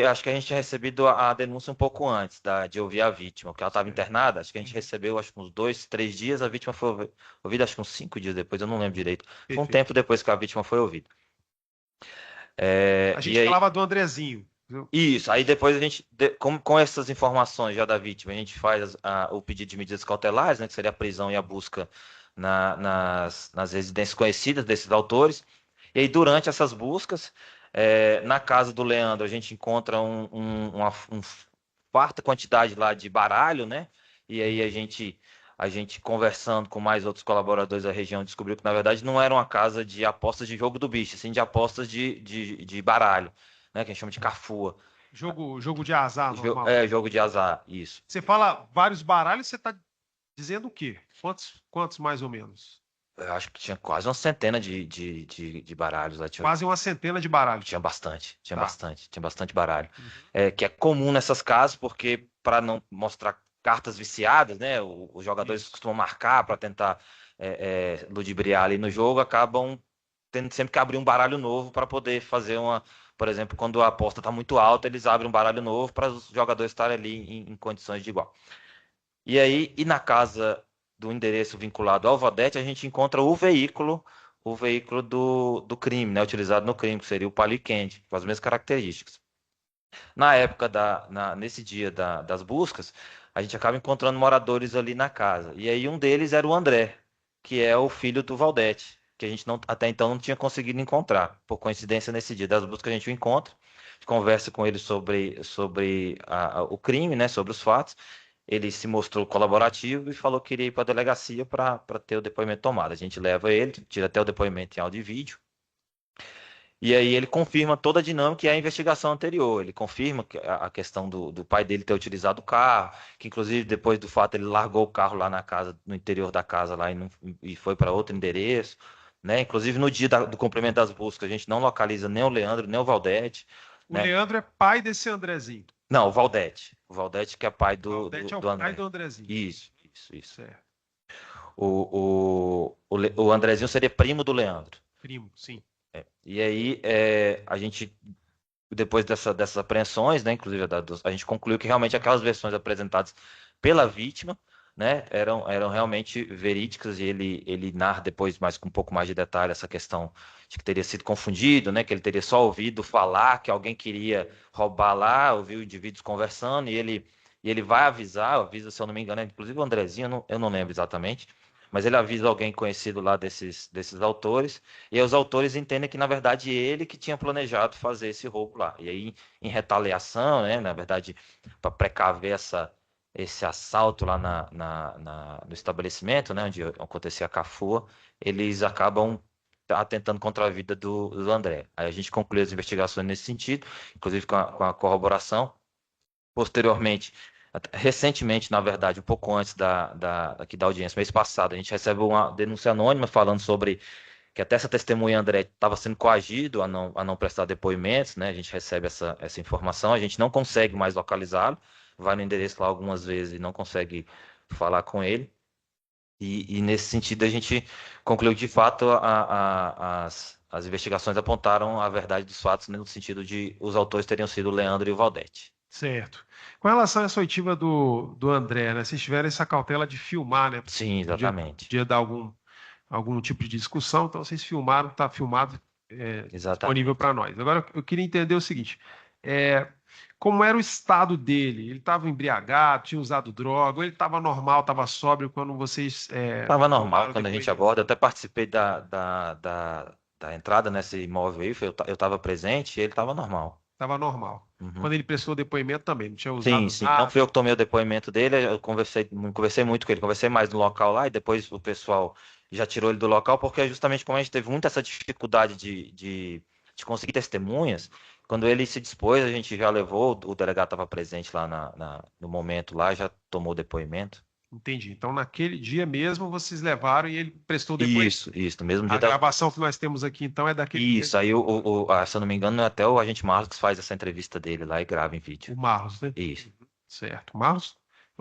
acho que a gente tinha recebido a denúncia um pouco antes de ouvir a vítima, porque ela estava internada. Acho que a gente recebeu uns 2, 3 dias, a vítima foi ouvida acho que uns 5 dias depois, eu não lembro direito. Foi um tempo depois que a vítima foi ouvida. A gente falava do Andrezinho. Isso, aí depois a gente, com essas informações já da vítima, a gente faz o pedido de medidas cautelares, né, que seria a prisão e a busca nas residências conhecidas desses autores. E aí, durante essas buscas, na casa do Leandro, a gente encontra uma farta quantidade lá de baralho, né? E aí a gente conversando com mais outros colaboradores da região, descobriu que, na verdade, não era uma casa de apostas de jogo do bicho, sim de apostas de baralho, né? Que a gente chama de cafua. Jogo de azar, normal. Jogo de azar, isso. Você fala vários baralhos, você está dizendo o quê? Quantos mais ou menos? Eu acho que tinha quase uma centena de baralhos lá. Quase uma centena de baralhos. Tinha bastante baralho. Que é comum nessas casas, porque para não mostrar cartas viciadas, né? Os jogadores costumam marcar para tentar ludibriar ali no jogo, acabam tendo sempre que abrir um baralho novo para poder fazer por exemplo, quando a aposta está muito alta, eles abrem um baralho novo para os jogadores estarem ali em condições de igual. E aí, na casa do endereço vinculado ao Valdete, a gente encontra o veículo do crime, né, utilizado no crime, que seria o palio quente, com as mesmas características. Na época, nesse dia das buscas, a gente acaba encontrando moradores ali na casa. E aí um deles era o André, que é o filho do Valdete, que a gente até então não tinha conseguido encontrar. Por coincidência, nesse dia das buscas a gente o encontra, a gente conversa com ele sobre o crime, né, sobre os fatos. Ele se mostrou colaborativo e falou que iria ir para a delegacia para ter o depoimento tomado. A gente leva ele, tira até o depoimento em áudio e vídeo. E aí ele confirma toda a dinâmica e a investigação anterior. Ele confirma que a questão do pai dele ter utilizado o carro, que inclusive depois do fato ele largou o carro lá na casa, no interior da casa lá e foi para outro endereço, né? Inclusive no dia do cumprimento das buscas, a gente não localiza nem o Leandro, nem o Valdete, O né? Leandro é pai desse Andrezinho. Não, o Valdete. O Valdete que é pai O Valdete é o do pai André. do Andrezinho. Isso. Certo. O Andrezinho seria primo do Leandro. Primo, sim. E aí, a gente, depois dessas apreensões, né, inclusive a gente concluiu que realmente aquelas versões apresentadas pela vítima, né, eram realmente verídicas, e ele narra depois, mais com um pouco mais de detalhe, essa questão de que teria sido confundido, né, que ele teria só ouvido falar que alguém queria roubar lá, ouviu indivíduos conversando, e ele vai avisa, se eu não me engano, inclusive o Andrezinho, eu não lembro exatamente, mas ele avisa alguém conhecido lá desses autores, e aí os autores entendem que, na verdade, ele que tinha planejado fazer esse roubo lá. E aí, em retaliação, né, na verdade, para precaver esse assalto lá no estabelecimento, né, onde acontecia a cafua, eles acabam atentando contra a vida do André. Aí a gente concluiu as investigações nesse sentido, inclusive com a corroboração. Posteriormente, recentemente, na verdade, um pouco antes aqui da audiência, mês passado, a gente recebe uma denúncia anônima falando sobre que até essa testemunha André estava sendo coagido a não prestar depoimentos, né? A gente recebe essa informação, a gente não consegue mais localizá-lo, vai no endereço lá algumas vezes e não consegue falar com ele. E nesse sentido a gente concluiu que, de fato, as investigações apontaram a verdade dos fatos, né, no sentido de os autores teriam sido o Leandro e o Valdete. Certo. Com relação a essa oitiva do André, né? Vocês tiveram essa cautela de filmar, né? Sim, exatamente. Podia dar algum tipo de discussão, então vocês filmaram, está filmado, disponível para nós. Agora, eu queria entender o seguinte: como era o estado dele? Ele estava embriagado, tinha usado droga, ou ele estava normal, estava sóbrio quando vocês. Estava normal tomaram quando a gente depoimento? aborda. Eu até participei da entrada nesse imóvel aí, eu estava presente e ele estava normal. Estava normal. Uhum. Quando ele prestou depoimento também, não tinha usado Sim. nada. Não fui eu que tomei o depoimento dele, eu conversei muito com ele, conversei mais no local lá, e depois o pessoal já tirou ele do local, porque justamente como a gente teve muita essa dificuldade de conseguir testemunhas, quando ele se dispôs, a gente já levou, o delegado estava presente lá no momento lá, já tomou o depoimento. Entendi. Então, naquele dia mesmo, vocês levaram e ele prestou depoimento. Isso, no mesmo dia. A gravação que nós temos aqui, então, é daquele dia. Isso, aí, se eu não me engano, até o agente Marlos que faz essa entrevista dele lá e grava em vídeo. O Marlos, né? Isso. Certo. Marlos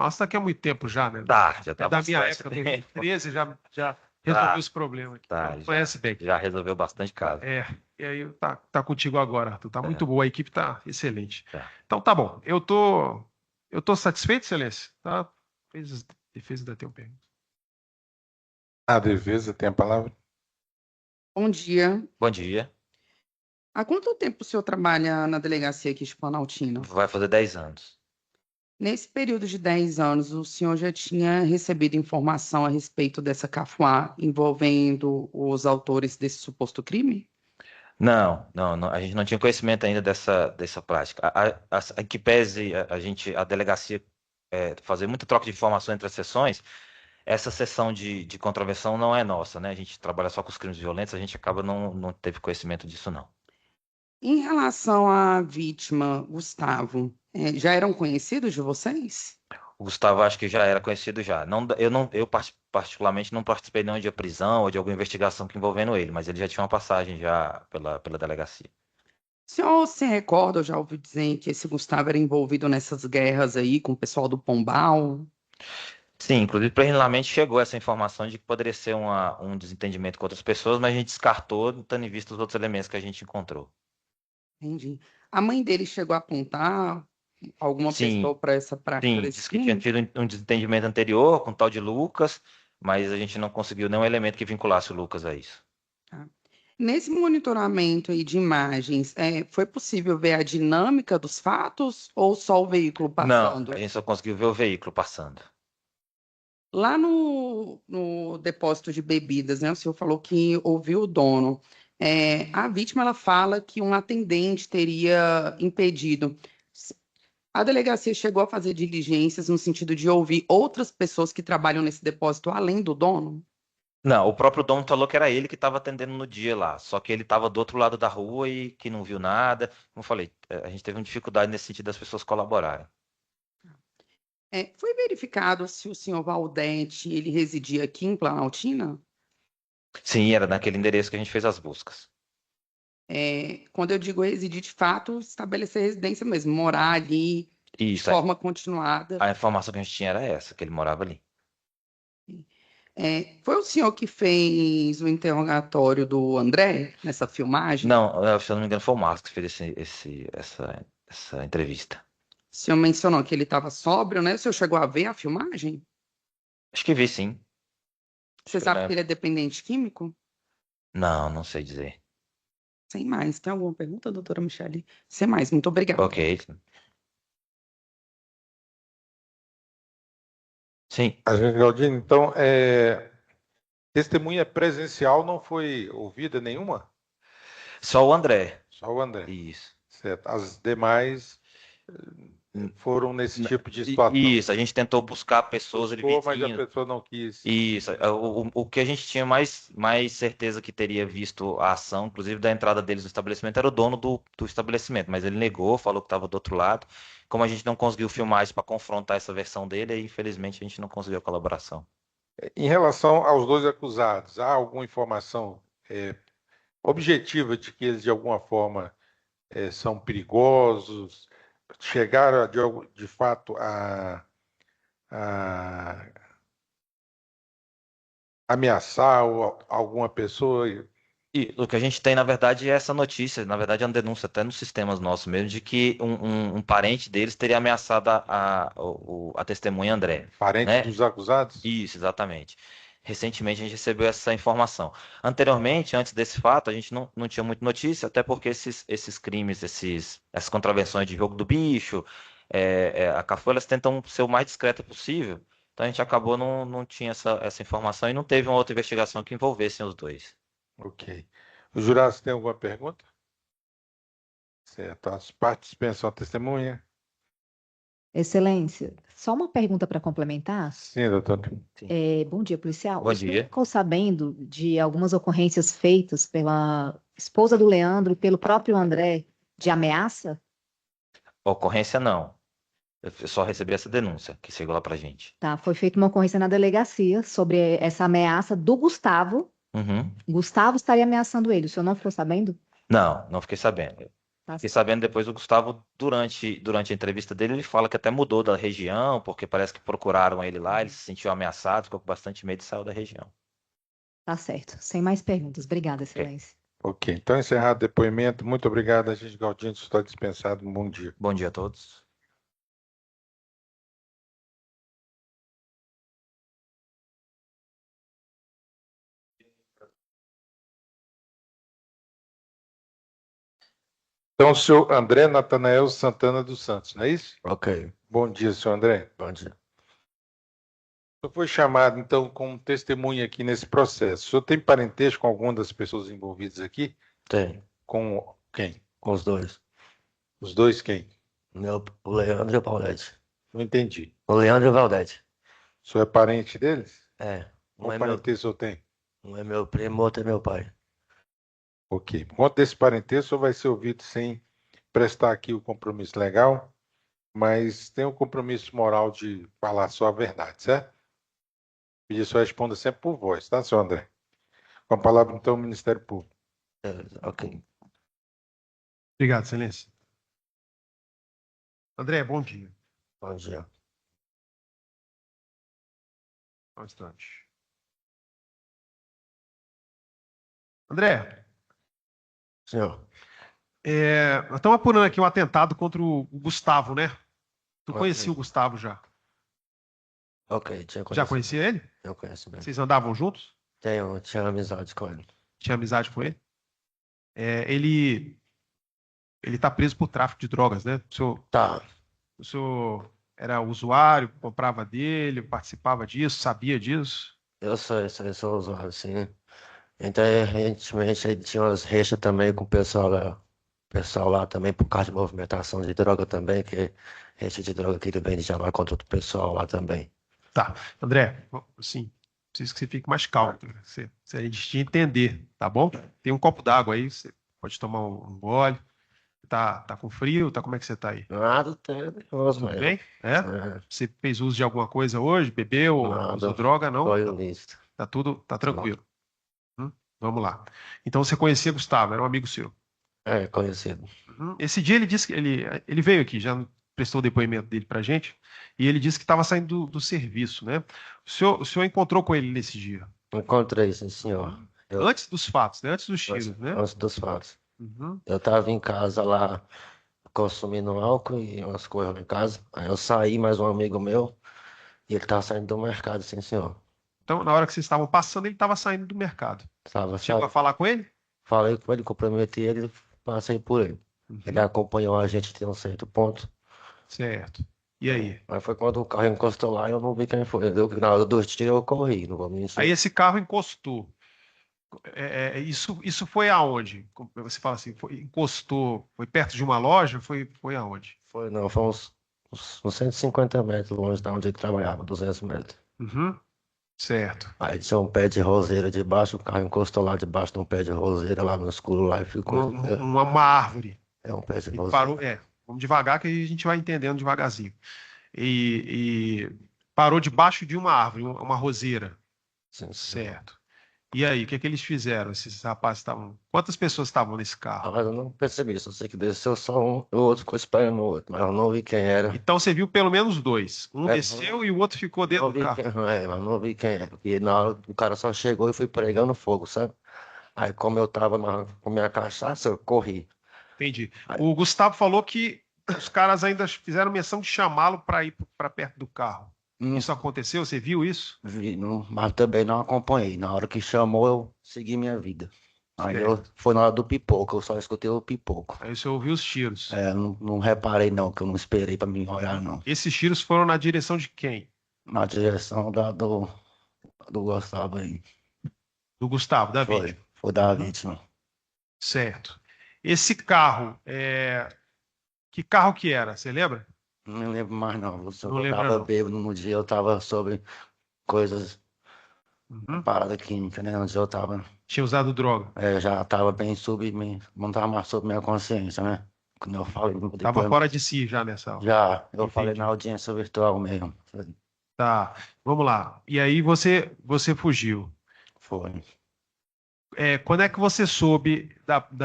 está aqui há muito tempo já, né? Já tá da minha bastante época, tempo. 2013, já resolveu esse problema aqui. Tá, Conhece bem. Já resolveu bastante caso. E aí tá contigo agora, Arthur. Tá muito boa, a equipe tá excelente. Tá. Então tá bom. Eu tô satisfeito, Excelência? Tá? Defesa da teu pergunta. A defesa tem a palavra. Bom dia. Bom dia. Há quanto tempo o senhor trabalha na delegacia aqui de Planaltina? Vai fazer 10 anos. Nesse período de 10 anos, o senhor já tinha recebido informação a respeito dessa cafuá envolvendo os autores desse suposto crime? Não, a gente não tinha conhecimento ainda dessa prática. Em que pese a delegacia fazer muita troca de informações entre as sessões, essa sessão de contravenção não é nossa, né? A gente trabalha só com os crimes violentos, a gente acaba não teve conhecimento disso, não. Em relação à vítima, Gustavo, já eram conhecidos de vocês? O Gustavo acho que já era conhecido já. Eu particularmente não participei não de prisão ou de alguma investigação que envolvendo ele, mas ele já tinha uma passagem já pela delegacia. O senhor se recorda, eu já ouvi dizer que esse Gustavo era envolvido nessas guerras aí com o pessoal do Pombal? Sim, inclusive preliminarmente chegou essa informação de que poderia ser um desentendimento com outras pessoas, mas a gente descartou, tendo em vista os outros elementos que a gente encontrou. Entendi. A mãe dele chegou a apontar alguma pessoa para essa prática Sim, desse disse que tinha crime? tido um desentendimento anterior com o tal de Lucas, mas a gente não conseguiu nenhum elemento que vinculasse o Lucas a isso. Tá. Nesse monitoramento aí de imagens, foi possível ver a dinâmica dos fatos ou só o veículo passando? Não, a gente só conseguiu ver o veículo passando. Lá no depósito de bebidas, né? O senhor falou que ouviu o dono. A vítima ela fala que um atendente teria impedido. A delegacia chegou a fazer diligências no sentido de ouvir outras pessoas que trabalham nesse depósito além do dono? Não, o próprio dono falou que era ele que estava atendendo no dia lá, só que ele estava do outro lado da rua e que não viu nada. Como eu falei, a gente teve uma dificuldade nesse sentido das pessoas colaborarem. Foi verificado se o senhor Valdete, ele residia aqui em Planaltina? Sim, era naquele endereço que a gente fez as buscas. Quando eu digo residir, de fato, estabelecer residência mesmo, morar ali de Isso, forma continuada. a informação que a gente tinha era essa, que ele morava ali. Foi o senhor que fez o interrogatório do André nessa filmagem? Não, se eu não me engano, foi o Marcos que fez essa entrevista. O senhor mencionou que ele estava sóbrio, né? O senhor chegou a ver a filmagem? Acho que vi, sim. Você sabe que ele é dependente químico? Não, não sei dizer. Sem mais. Tem alguma pergunta, doutora Michele? Sem mais, muito obrigada. Ok. Sim. Agente Galdino, então, testemunha presencial não foi ouvida nenhuma? Só o André. Só o André. Isso. Certo. As demais foram nesse tipo de situação. Isso, a gente tentou buscar pessoas ali Mas a vizinhas. pessoa não quis. Isso, o que a gente tinha mais certeza que teria visto a ação, inclusive da entrada deles no estabelecimento, era o dono do estabelecimento, mas ele negou, falou que estava do outro lado. Como a gente não conseguiu filmar isso para confrontar essa versão dele, aí, infelizmente a gente não conseguiu a colaboração. Em relação aos dois acusados, há alguma informação objetiva de que eles, de alguma forma, são perigosos? Chegaram, de fato, a ameaçar alguma pessoa? E o que a gente tem, na verdade, é essa notícia, na verdade é uma denúncia até nos sistemas nossos mesmo, de que um parente deles teria ameaçado a testemunha André. Parente, né, dos acusados? Isso, exatamente. Recentemente a gente recebeu essa informação. Anteriormente, antes desse fato, a gente não tinha muita notícia, até porque esses crimes, essas contravenções de jogo do bicho, a Cafu, elas tentam ser o mais discreta possível. Então a gente acabou não tinha essa informação e não teve uma outra investigação que envolvesse os dois. Ok. Os jurados têm alguma pergunta? Certo. As partes dispensam a testemunha? Excelência, só uma pergunta para complementar. Sim, doutor. Bom dia, policial. Bom O senhor dia. ficou sabendo de algumas ocorrências feitas pela esposa do Leandro e pelo próprio André de ameaça? Ocorrência não. Eu só recebi essa denúncia que chegou lá pra gente. Tá, foi feita uma ocorrência na delegacia sobre essa ameaça do Gustavo. Uhum. Gustavo estaria ameaçando ele. O senhor não ficou sabendo? Não fiquei sabendo. Fiquei sabendo depois do Gustavo, durante a entrevista dele, ele fala que até mudou da região, porque parece que procuraram ele lá, ele se sentiu ameaçado, ficou com bastante medo e saiu da região. Tá certo. Sem mais perguntas. Obrigada, Excelência. Ok, então encerrado o depoimento. Muito obrigado, agente Galdino, está dispensado. Um bom dia. Bom dia a todos. Então, o senhor André Natanael Santana dos Santos, não é isso? Ok. Bom dia, senhor André. Bom dia. O senhor foi chamado, então, como testemunha aqui nesse processo. O senhor tem parentesco com alguma das pessoas envolvidas aqui? Tem. Com quem? Com os dois. Os dois quem? O Leandro e o Valdete. Não entendi. O Leandro e o Valdete. O senhor é parente deles? É. Qual parentesco o senhor tem? Um é meu primo, outro é meu pai. Ok. Por conta desse parentesco, o senhor vai ser ouvido sem prestar aqui o compromisso legal, mas tem o compromisso moral de falar só a verdade, certo? Pedir só responda sempre por voz, tá, senhor André? Com a palavra, então, o Ministério Público. Ok. Obrigado, Excelência. André, bom dia. Bom dia. Um instante. André. Senhor. Nós estamos apurando aqui um atentado contra o Gustavo, né? Tu conhecia o Gustavo já? Ok, Já conhecia ele? Eu conheço bem. Vocês andavam juntos? Tinha amizade com ele. Tinha amizade com ele? Ele está preso por tráfico de drogas, né? O senhor era usuário, comprava dele, participava disso, sabia disso? Eu sou usuário, sim. Então, recentemente, ele tinha umas rixas também com o pessoal lá também, por causa de movimentação de droga também, que rixa de droga que ele vende já lá contra outro pessoal lá também. Tá. André, sim. Preciso que você fique mais calmo. Se a gente te entender, tá bom? Tem um copo d'água aí, você pode tomar um gole. Tá com frio? Como é que você tá aí? Nada, tá nervoso, Tudo velho. bem? É, Você fez uso de alguma coisa hoje? Bebeu? nada, Usou droga? Não? foi listo. Tá tranquilo. Vamos lá. Então você conhecia Gustavo, era um amigo seu. É, conhecido. Esse dia ele disse que ele veio aqui, já prestou o depoimento dele pra gente, e ele disse que estava saindo do serviço, né? O senhor encontrou com ele nesse dia? Encontrei, sim, senhor. Antes dos fatos, né? Antes dos tiros, né? Antes dos fatos. Uhum. Eu tava em casa lá, consumindo álcool e umas coisas lá em casa. Aí eu saí, mais um amigo meu, e ele tava saindo do mercado, sim, senhor. Então, na hora que vocês estavam passando, ele estava saindo do mercado. Tava, Chegou a sabe? falar com ele? Falei com ele, cumprimentei ele, passei por ele. Ele acompanhou a gente até um certo ponto. Certo. E aí? Mas foi quando o carro encostou lá e eu não vi quem foi. Na hora dos tiros eu corri, não vou mentir. Aí esse carro encostou. Isso foi aonde? Você fala assim, encostou, foi perto de uma loja? Foi aonde? Foi uns 150 metros longe da onde ele trabalhava, 200 metros. Uhum. Certo. Aí tinha um pé de roseira debaixo, o carro encostou lá debaixo de um pé de roseira lá no escuro lá e ficou. Uma árvore. É um pé de E roseira. parou, vamos devagar que a gente vai entendendo devagarzinho. E parou debaixo de uma árvore, uma roseira. Sim, certo. E aí, o que eles fizeram? Esses rapazes estavam. Quantas pessoas estavam nesse carro? Mas eu não percebi, só sei que desceu só um, o outro ficou esperando o outro, mas eu não vi quem era. Então você viu pelo menos dois. Um desceu e o outro ficou dentro do carro. Mas não vi quem era, porque na hora o cara só chegou e foi pregando fogo, sabe? Aí como eu tava com minha cachaça, eu corri. Entendi. O Gustavo falou que os caras ainda fizeram menção de chamá-lo para ir para perto do carro. Isso aconteceu? Você viu isso? Vi, mas também não acompanhei. Na hora que chamou, eu segui minha vida. Aí foi na hora do pipoco, eu só escutei o pipoco. Aí você ouviu os tiros. Não reparei não, que eu não esperei pra me olhar não. Esses tiros foram na direção de quem? Na direção do Gustavo aí. Do Gustavo, da vítima. Foi da vítima. Certo. Esse carro, que carro que era? Você lembra? Não lembro mais não. Eu tava bêbado no dia, eu tava sobre coisas, parada química, né? No dia eu tava... Tinha usado droga? Já tava bem não tava mais sob minha consciência, né? Quando eu falei... Tava fora de si já nessa hora. Já, eu falei na audiência virtual mesmo. Tá, vamos lá. E aí você fugiu. Foi. Quando é que você soube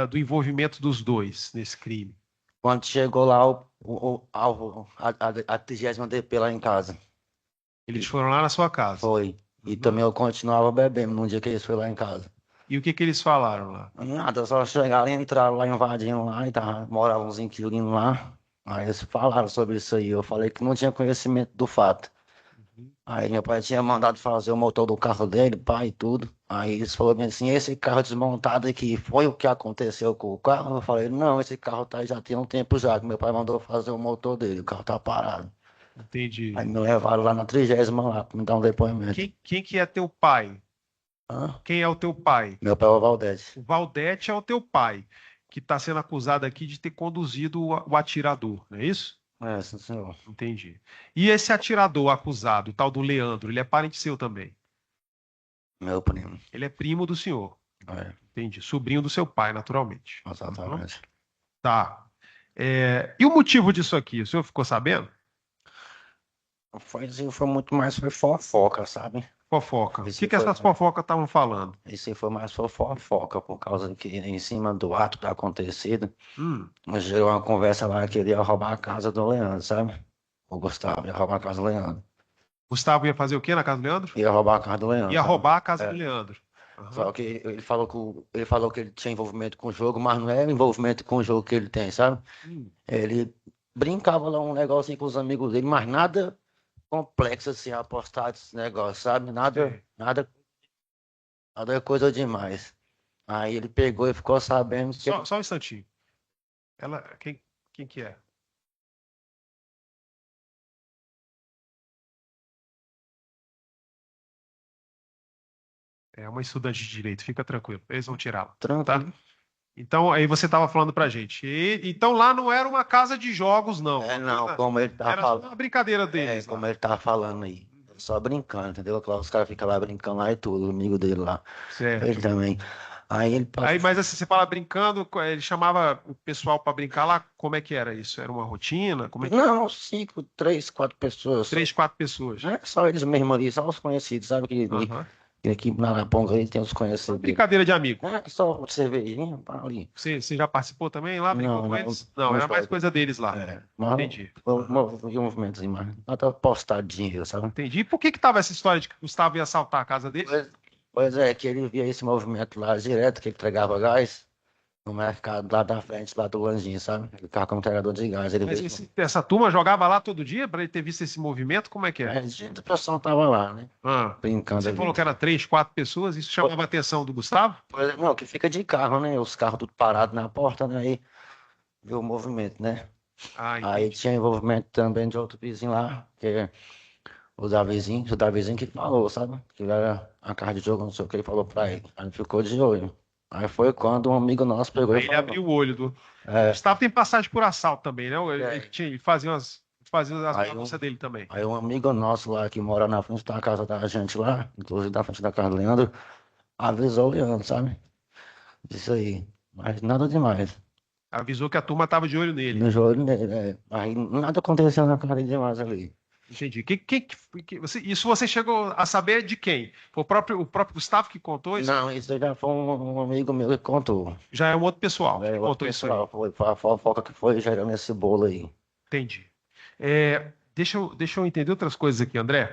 do envolvimento dos dois nesse crime? Quando chegou lá a 30ª DP lá em casa. Eles foram lá na sua casa? Foi. E também eu continuava bebendo num dia que eles foram lá em casa. E o que eles falaram lá? Nada, só chegaram e entraram lá, invadindo lá, e moravam uns inquilinos lá. Aí eles falaram sobre isso aí. Eu falei que não tinha conhecimento do fato. Aí meu pai tinha mandado fazer o motor do carro dele, pai e tudo. Aí eles falaram assim, esse carro desmontado aqui, foi o que aconteceu com o carro? Eu falei, não, esse carro tá aí já tem um tempo já, que meu pai mandou fazer o motor dele, o carro tá parado. Entendi. Aí me levaram lá na 30ª lá, pra me dar um depoimento. Quem que é teu pai? Quem é o teu pai? Meu pai é o Valdete. O Valdete é o teu pai, que está sendo acusado aqui de ter conduzido o atirador, não é isso? Sim, senhor. Entendi. E esse atirador acusado, o tal do Leandro, ele é parente seu também? Meu primo. Ele é primo do senhor? Entendi. Sobrinho do seu pai, naturalmente. Exatamente. Tá. E o motivo disso aqui, o senhor ficou sabendo? Foi muito mais fofoca, sabe? Fofoca. O que essas fofocas estavam falando? Isso foi mais fofoca, por causa que em cima do ato que acontecido, gerou uma conversa lá que ele ia roubar a casa do Leandro, sabe? O Gustavo ia roubar a casa do Leandro. Gustavo ia fazer o quê na casa do Leandro? Ia roubar a casa do Leandro. Ia roubar a casa do Leandro. Só que ele falou que ele tinha envolvimento com o jogo, mas não é envolvimento com o jogo que ele tem, sabe? Ele brincava lá um negocinho com os amigos dele, mas nada complexo assim, apostar esse negócio, sabe? Nada é coisa demais. Aí ele pegou e ficou sabendo que... Só um instantinho. Quem que é? É uma estudante de direito, fica tranquilo. Eles vão tirá-la. Tranquilo. Tá? Então, aí você estava falando pra gente. Então lá não era uma casa de jogos, não. Não, como ele tava falando. Era só uma brincadeira deles. Como ele tava falando aí. só brincando, entendeu? Os caras ficam lá brincando lá e tudo, o amigo dele lá. Certo. Ele também. Aí ele Aí, passou. mas assim, você fala brincando, ele chamava o pessoal para brincar lá, como é que era isso? Era uma rotina? Como é que... Não, 5, 3, 4 pessoas. 3, 4 pessoas. Não é só eles mesmos ali, só os conhecidos, sabe? Aham. Que aqui na Araponga ali tem os conhecidos. Brincadeira de amigo. É só cervejinha, pá, ali. Você já participou também lá? Brincou Não, com não, eles? não Não, era mais jogo. coisa deles lá. Mas Entendi. eu movi um movimentozinho mais. Lá tá postado dinheiro, sabe? Entendi. E por que tava essa história de que o Gustavo ia assaltar a casa dele? Pois é, que ele via esse movimento lá direto, que ele entregava gás no mercado lá da frente, lá do Lanjinho, sabe? Ele ficava como entregador de gás. Ele Mas via essa turma jogava lá todo dia para ele ter visto esse movimento? Como é que é? a pessoa tava lá, né? Brincando Você ali. falou que era 3, 4 pessoas, isso chamava a atenção do Gustavo? Pois é, não, que fica de carro, né? Os carros tudo parados na porta, né? Aí viu o movimento, né? Aí tinha envolvimento também de outro vizinho lá, que é o Davizinho que falou, sabe? Que era a carta de jogo, não sei o que, ele falou pra ele. Aí ele ficou de olho. Aí foi quando um amigo nosso pegou Aí e ele falou. abriu o olho do. É. O Gustavo tem passagem por assalto também, né? Ele fazia as Aí bagunças dele também. Aí um amigo nosso lá que mora na frente da casa da gente lá, inclusive da frente da casa do Leandro, avisou o Leandro, sabe? Disso aí. Mas nada demais. Avisou que a turma tava de olho nele. No jogo nele, é. Aí nada aconteceu na cara demais ali. Entendi. Isso você chegou a saber de quem? Foi o próprio Gustavo que contou isso? Não, isso aí já foi um amigo meu que contou. Já é um outro pessoal que É, contou outro isso aí. pessoal, foi a fofoca que foi gerando esse bolo aí. Entendi. Deixa eu entender outras coisas aqui, André.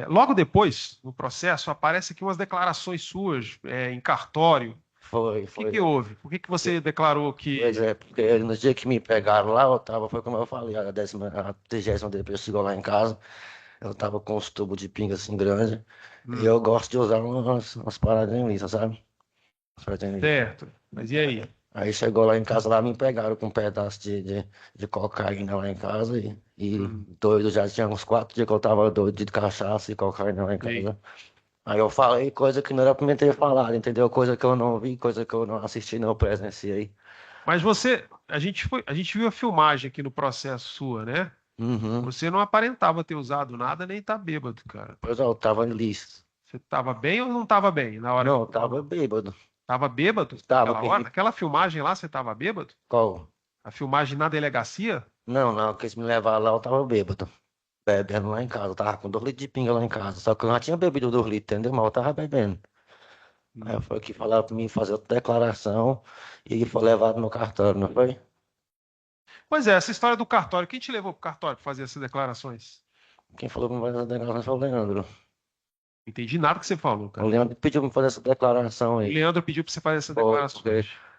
Logo depois, no processo, aparece aqui umas declarações suas em cartório. Foi. O que houve? Por que você declarou que... Pois é, porque no dia que me pegaram lá, eu tava, foi como eu falei, a 30ª depois chegou lá em casa, eu tava com os tubos de pinga assim grande, e eu gosto de usar umas paradinhas lisas, sabe? Certo, mas e aí? Aí chegou lá em casa, lá me pegaram com um pedaço de cocaína lá em casa, e doido, já tinha uns 4 dias que eu tava doido de cachaça e cocaína lá em casa. Aí eu falei coisa que não era pra mim ter falado, entendeu? Coisa que eu não vi, coisa que eu não assisti, não presenciei. Mas a gente viu a filmagem aqui no processo sua, né? Uhum. Você não aparentava ter usado nada nem tá bêbado, cara. Pois é, eu tava ilícito. Você tava bem ou não tava bem na hora? Não, eu tava bêbado. Tava bêbado? Tava. Naquela hora? Naquela filmagem lá, você tava bêbado? Qual? A filmagem na delegacia? Não, que eles me levaram lá, eu tava bêbado. Bebendo lá em casa, eu tava com 2 litros de pinga lá em casa. Só que eu já tinha bebido 2 litros, entendeu? Mas eu tava bebendo. Aí foi que falaram pra mim fazer outra declaração e foi levado no cartório, não foi? Pois é, essa história do cartório. Quem te levou pro cartório para fazer essas declarações? Quem falou pra me fazer essa declaração foi o Leandro. Não entendi nada que você falou, cara. O Leandro pediu pra me fazer essa declaração O aí. Leandro pediu para você fazer essa Foi, declaração.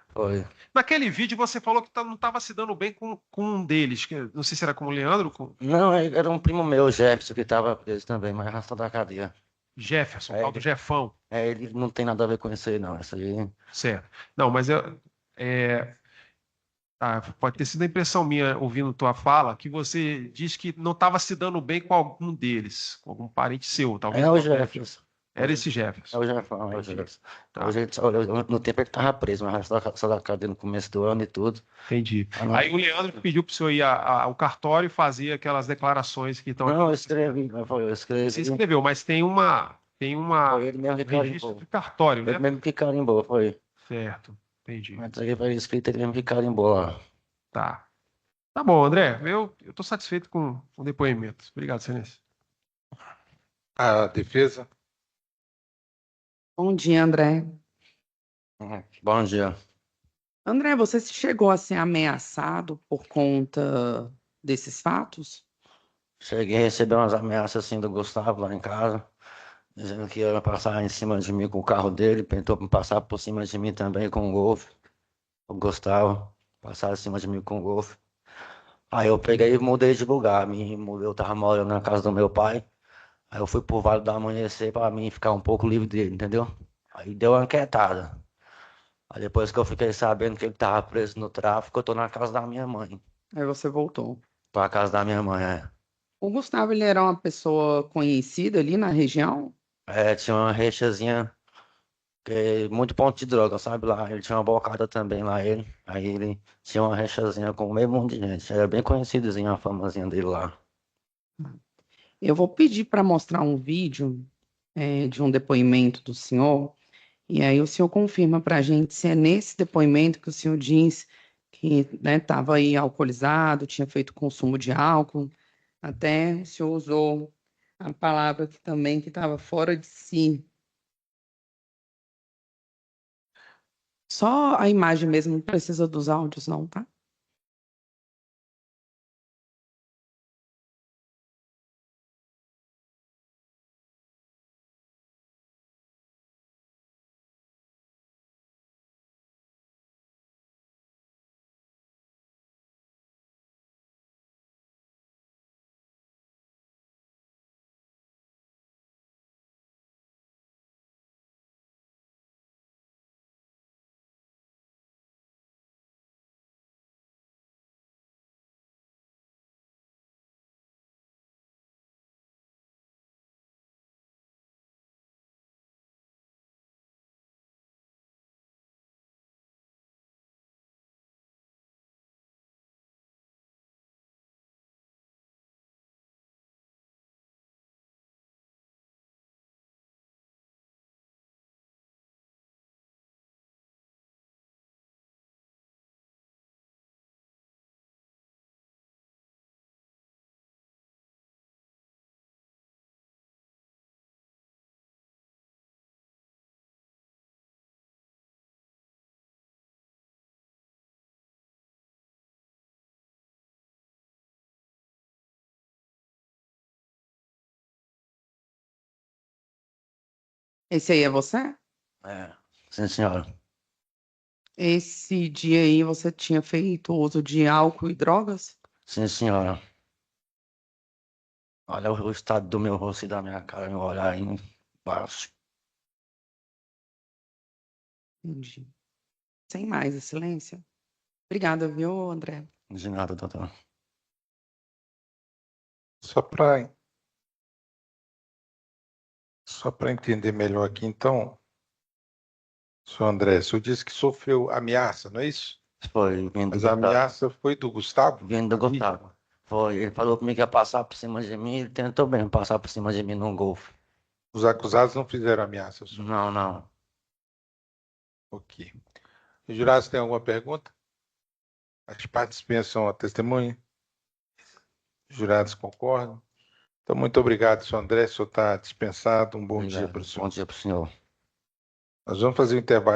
Foi. Naquele vídeo você falou que não estava se dando bem com um deles. Não sei se era com o Leandro. Não, era um primo meu, Jefferson, que tava preso também, mas arrastou da cadeia. Jefferson, tal do Jefão. Ele não tem nada a ver com isso aí, não. Isso aí. Certo. Não, mas pode ter sido a impressão minha, ouvindo tua fala, que você disse que não estava se dando bem com algum deles, com algum parente seu, talvez. É o Jefferson. Era esse Jefferson. É o Jefferson, é o Jefferson. No tempo ele estava preso, mas só da cadeia no começo do ano e tudo. Entendi. Aí o Leandro pediu para o senhor ir ao cartório e fazer aquelas declarações que estão... Não, eu escrevi. Você escreveu, mas tem uma ele mesmo que registro carimbou. de cartório, né? Ele mesmo que carimbou, foi. Certo, entendi. Mas entreguei para ele escrito, ele mesmo que carimbou lá. Tá. Tá bom, André. Eu estou satisfeito com o depoimento. Obrigado, Silêncio. A defesa? Bom dia, André. Bom dia. André, você chegou a ser ameaçado por conta desses fatos? Cheguei a receber umas ameaças assim do Gustavo lá em casa, dizendo que ia passar em cima de mim com o carro dele, tentou passar por cima de mim também com o Golf. O Gustavo passar em cima de mim com o Golf. Aí eu peguei e mudei de lugar. Eu tava morando na casa do meu pai. Aí eu fui pro Vale do Amanhecer pra mim ficar um pouco livre dele, entendeu? Aí deu uma quietada. Aí depois que eu fiquei sabendo que ele tava preso no tráfico, eu tô na casa da minha mãe. Aí você voltou. Pra casa da minha mãe, é. O Gustavo, ele era uma pessoa conhecida ali na região? É, tinha uma rixazinha, muito ponto de droga, sabe lá? Ele tinha uma bocada também lá, ele. Aí ele tinha uma rixazinha com o mesmo monte de gente. Era bem conhecidozinho a famazinha dele lá. Eu vou pedir para mostrar um vídeo de um depoimento do senhor, e aí o senhor confirma para a gente se é nesse depoimento que o senhor diz que estava aí alcoolizado, tinha feito consumo de álcool, até o senhor usou a palavra aqui também que estava fora de si. Só a imagem mesmo, não precisa dos áudios, não, tá? Esse aí é você? É, sim, senhora. Esse dia aí você tinha feito uso de álcool e drogas? Sim, senhora. Olha o estado do meu rosto e da minha cara, meu olhar aí embaixo. Entendi. Sem mais, excelência. Obrigada, viu, André? De nada, doutor. Só para entender melhor aqui, então, senhor André, o senhor disse que sofreu ameaça, não é isso? Foi vindo do Mas a Gustavo. ameaça foi do Gustavo? Vindo do Gustavo. Foi, ele falou comigo que ia passar por cima de mim, ele tentou bem passar por cima de mim num Golf. Os acusados não fizeram ameaça, senhor? Não, não. Ok. Os jurados têm alguma pergunta? As partes pensam a testemunha? Os jurados concordam? Então, muito obrigado, senhor André. O senhor está dispensado. Um bom dia Obrigado. para o senhor. Bom dia para o senhor. Nós vamos fazer um intervalo